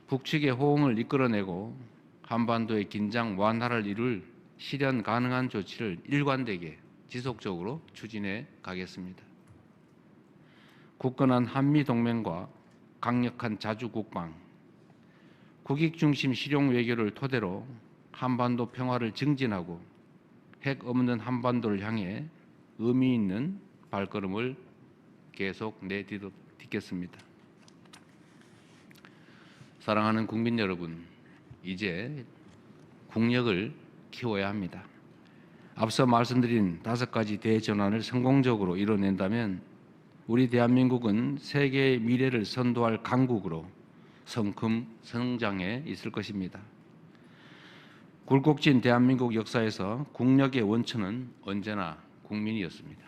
북측의 호응을 이끌어내고 한반도의 긴장 완화를 이룰 실현 가능한 조치를 일관되게 지속적으로 추진해 가겠습니다. 굳건한 한미동맹과 강력한 자주국방, 국익 중심 실용 외교를 토대로 한반도 평화를 증진하고 핵 없는 한반도를 향해 의미 있는 발걸음을 계속 내딛겠습니다. 사랑하는 국민 여러분, 이제 국력을 키워야 합니다. 앞서 말씀드린 5가지 대전환을 성공적으로 이뤄낸다면 우리 대한민국은 세계의 미래를 선도할 강국으로 성큼 성장해 있을 것입니다. 굴곡진 대한민국 역사에서 국력의 원천은 언제나 국민이었습니다.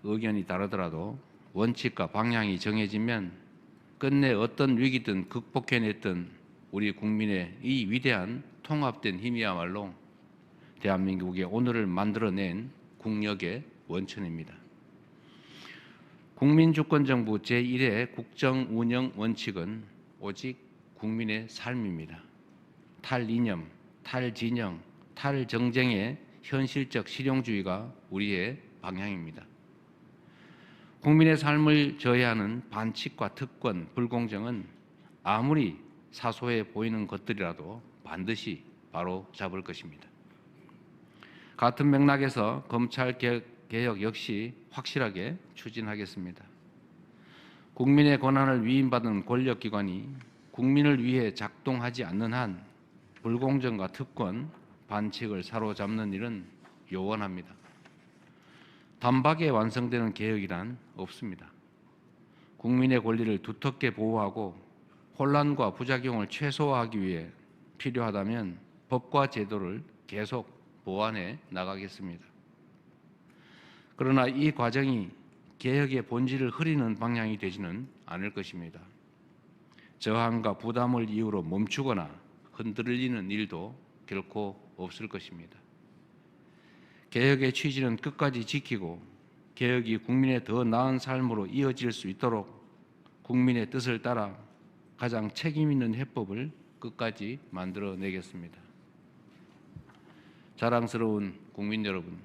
의견이 다르더라도 원칙과 방향이 정해지면 끝내 어떤 위기든 극복해냈던 우리 국민의 이 위대한 통합된 힘이야말로 대한민국의 오늘을 만들어낸 국력의 원천입니다. 국민주권정부 제1의 국정운영 원칙은 오직 국민의 삶입니다. 탈이념, 탈진영, 탈정쟁의 현실적 실용주의가 우리의 방향입니다. 국민의 삶을 저해하는 반칙과 특권, 불공정은 아무리 사소해 보이는 것들이라도 반드시 바로 잡을 것입니다. 같은 맥락에서 검찰 개혁 역시 확실하게 추진하겠습니다. 국민의 권한을 위임받은 권력기관이 국민을 위해 작동하지 않는 한 불공정과 특권, 반칙을 사로잡는 일은 요원합니다. 단박에 완성되는 개혁이란 없습니다. 국민의 권리를 두텁게 보호하고 혼란과 부작용을 최소화하기 위해 필요하다면 법과 제도를 계속 보완해 나가겠습니다. 그러나 이 과정이 개혁의 본질을 흐리는 방향이 되지는 않을 것입니다. 저항과 부담을 이유로 멈추거나 흔들리는 일도 결코 없을 것입니다. 개혁의 취지는 끝까지 지키고 개혁이 국민의 더 나은 삶으로 이어질 수 있도록 국민의 뜻을 따라 가장 책임 있는 해법을 끝까지 만들어내겠습니다. 자랑스러운 국민 여러분,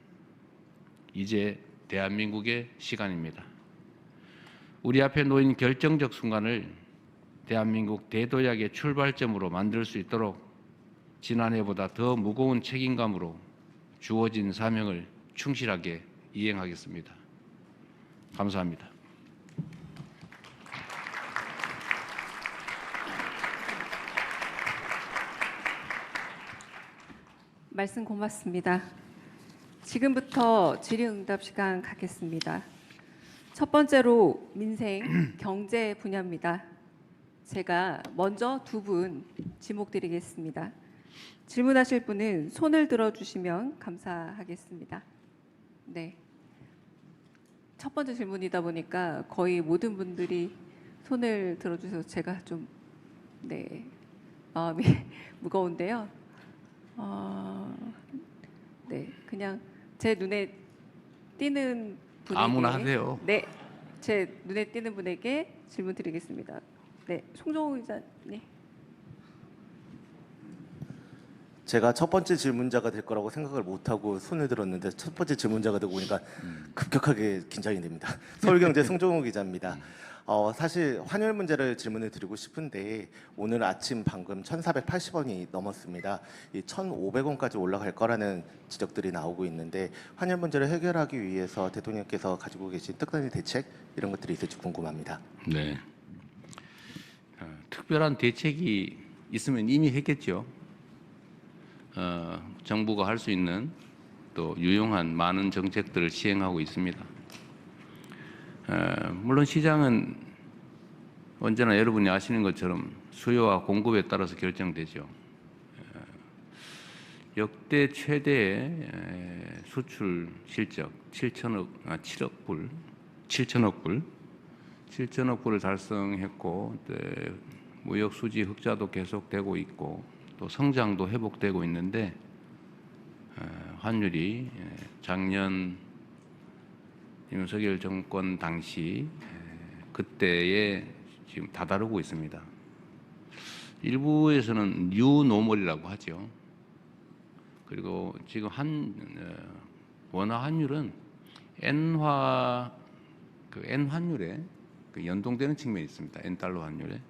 이제 대한민국의 시간입니다. 우리 앞에 놓인 결정적 순간을 대한민국 대도약의 출발점으로 만들 수 있도록 지난해보다 더 무거운 책임감으로 주어진 사명을 충실하게 이행하겠습니다. 감사합니다. 말씀 고맙습니다. 지금부터 질의응답 시간 갖겠습니다. 첫 번째로 민생, 경제 분야입니다. 제가 먼저 두 분 지목 드리겠습니다. 질문하실 분은 손을 들어주시면 감사하겠습니다. 네. 첫 번째 질문이다 보니까 거의 모든 분들이 손을 들어주셔서 제가 좀 마음이 무거운데요. 네, 그냥 제 눈에 띄는 분에게 아무나 하세요. 네, 제 눈에 띄는 분에게 질문 드리겠습니다. 네, 송정호 기자님. 제가 첫 번째 질문자가 될 거라고 생각을 못하고 손을 들었는데 첫 번째 질문자가 되고 보니까 급격하게 긴장이 됩니다. 서울경제 송정호 기자입니다. 사실 환율 문제를 질문을 드리고 싶은데 오늘 아침 방금 1,480원이 넘었습니다. 이 1,500원까지 올라갈 거라는 지적들이 나오고 있는데 환율 문제를 해결하기 위해서 대통령께서 가지고 계신 특단의 대책 이런 것들이 있을지 궁금합니다. 네. 특별한 대책이 있으면 이미 했겠죠. 정부가 할 수 있는 또 유용한 많은 정책들을 시행하고 있습니다. 물론 시장은 언제나 여러분이 아시는 것처럼 수요와 공급에 따라서 결정되죠. 역대 최대의 수출 실적 7천억 불을 달성했고 무역 수지 흑자도 계속되고 있고 또 성장도 회복되고 있는데 환율이 작년 윤석열 정권 당시 그때에 지금 다다르고 있습니다. 일부에서는 뉴노멀이라고 하죠. 그리고 지금 원화 환율은 N 환율에 연동되는 측면이 있습니다. N 달러 환율에.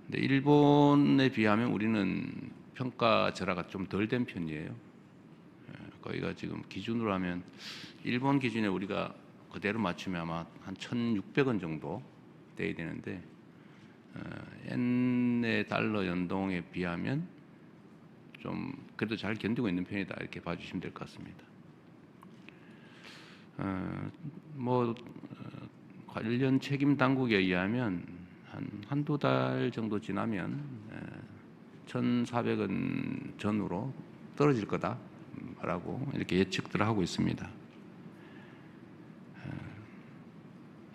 근데 일본에 비하면 우리는 평가절하가 좀 덜 된 편이에요. 거기가 지금 기준으로 하면 일본 기준에 우리가 그대로 맞추면 아마 한 1,600원 정도 돼야 되는데 N의 달러 연동에 비하면 좀 그래도 잘 견디고 있는 편이다 이렇게 봐주시면 될 것 같습니다. 관련 책임 당국에 의하면 한두 달 정도 지나면 1,400원 전후로 떨어질 거다라고 이렇게 예측들을 하고 있습니다.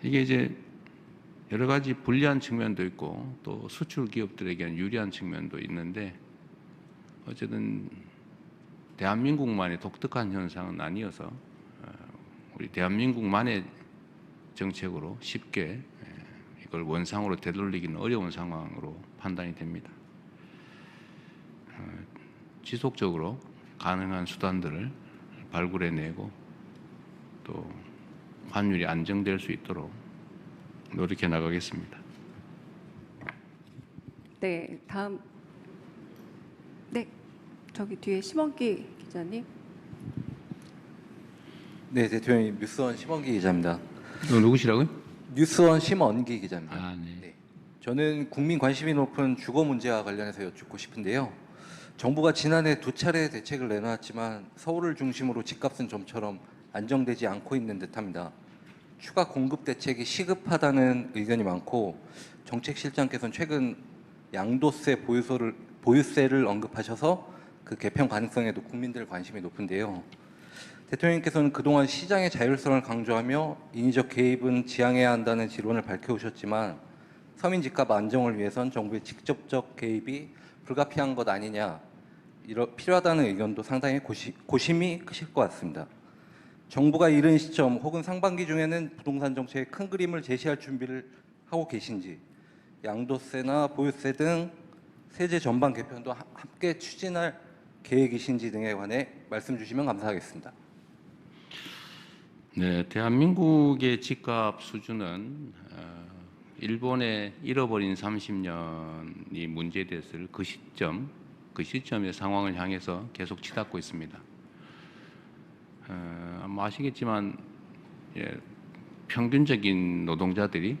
이게 이제 여러 가지 불리한 측면도 있고 또 수출 기업들에게는 유리한 측면도 있는데 어쨌든 대한민국만의 독특한 현상은 아니어서 우리 대한민국만의 정책으로 쉽게 이걸 원상으로 되돌리기는 어려운 상황으로 판단이 됩니다. 지속적으로 가능한 수단들을 발굴해내고 또 환율이 안정될 수 있도록 노력해 나가겠습니다. 네, 다음. 네, 저기 뒤에 심원기 기자님. 네, 대통령님 뉴스원 심원기 기자입니다. 누구시라고요? 뉴스원 심원기 기자입니다. 아, 네. 네. 저는 국민 관심이 높은 주거 문제와 관련해서 여쭙고 싶은데요. 정부가 지난해 2차례 대책을 내놨지만 서울을 중심으로 집값은 좀처럼 안정되지 않고 있는 듯합니다. 추가 공급 대책이 시급하다는 의견이 많고 정책실장께서는 최근 양도세 보유세를 언급하셔서 그 개편 가능성에도 국민들 관심이 높은데요. 대통령님께서는 그동안 시장의 자율성을 강조하며 인위적 개입은 지양해야 한다는 지론을 밝혀오셨지만 서민 집값 안정을 위해선 정부의 직접적 개입이 불가피한 것 아니냐, 필요하다는 의견도 상당히 고심이 크실 것 같습니다. 정부가 이른 시점 혹은 상반기 중에는 부동산 정책의 큰 그림을 제시할 준비를 하고 계신지, 양도세나 보유세 등 세제 전반 개편도 함께 추진할 계획이신지 등에 관해 말씀 주시면 감사하겠습니다. 네, 대한민국의 집값 수준은 일본의 잃어버린 30년이 문제됐을 그 시점의 상황을 향해서 계속 치닫고 있습니다. 아마 아시겠지만 평균적인 노동자들이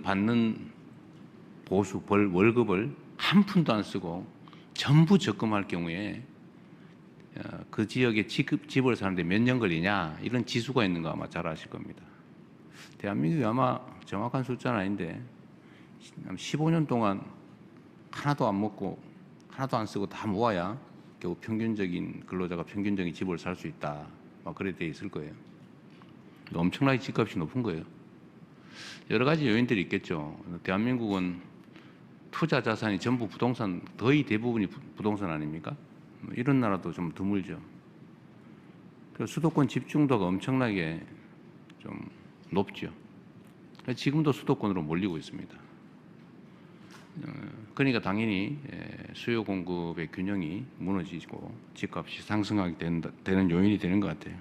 받는 월급을 한 푼도 안 쓰고 전부 적금할 경우에 그 지역에 집을 사는데 몇 년 걸리냐, 이런 지수가 있는 거 아마 잘 아실 겁니다. 대한민국이 아마 정확한 숫자는 아닌데 15년 동안 하나도 안 먹고 하나도 안 쓰고 다 모아야 겨우 평균적인 근로자가 평균적인 집을 살 수 있다, 막 그래 돼 있을 거예요. 엄청나게 집값이 높은 거예요. 여러 가지 요인들이 있겠죠. 대한민국은 투자 자산이 전부 부동산, 거의 대부분이 부동산 아닙니까? 이런 나라도 좀 드물죠. 그래서 수도권 집중도가 엄청나게 좀 높죠. 지금도 수도권으로 몰리고 있습니다. 그러니까 당연히 수요 공급의 균형이 무너지고 집값이 상승하게 되는 요인이 되는 것 같아요.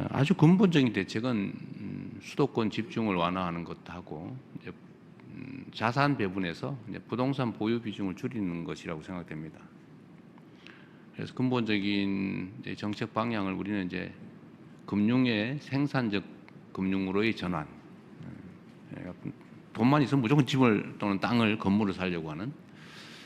아주 근본적인 대책은 수도권 집중을 완화하는 것하고 자산 배분에서 부동산 보유 비중을 줄이는 것이라고 생각됩니다. 그래서 근본적인 정책 방향을 우리는 이제 금융의 생산적 금융으로의 전환, 돈만 있으면 무조건 집을 또는 땅을 건물을 사려고 하는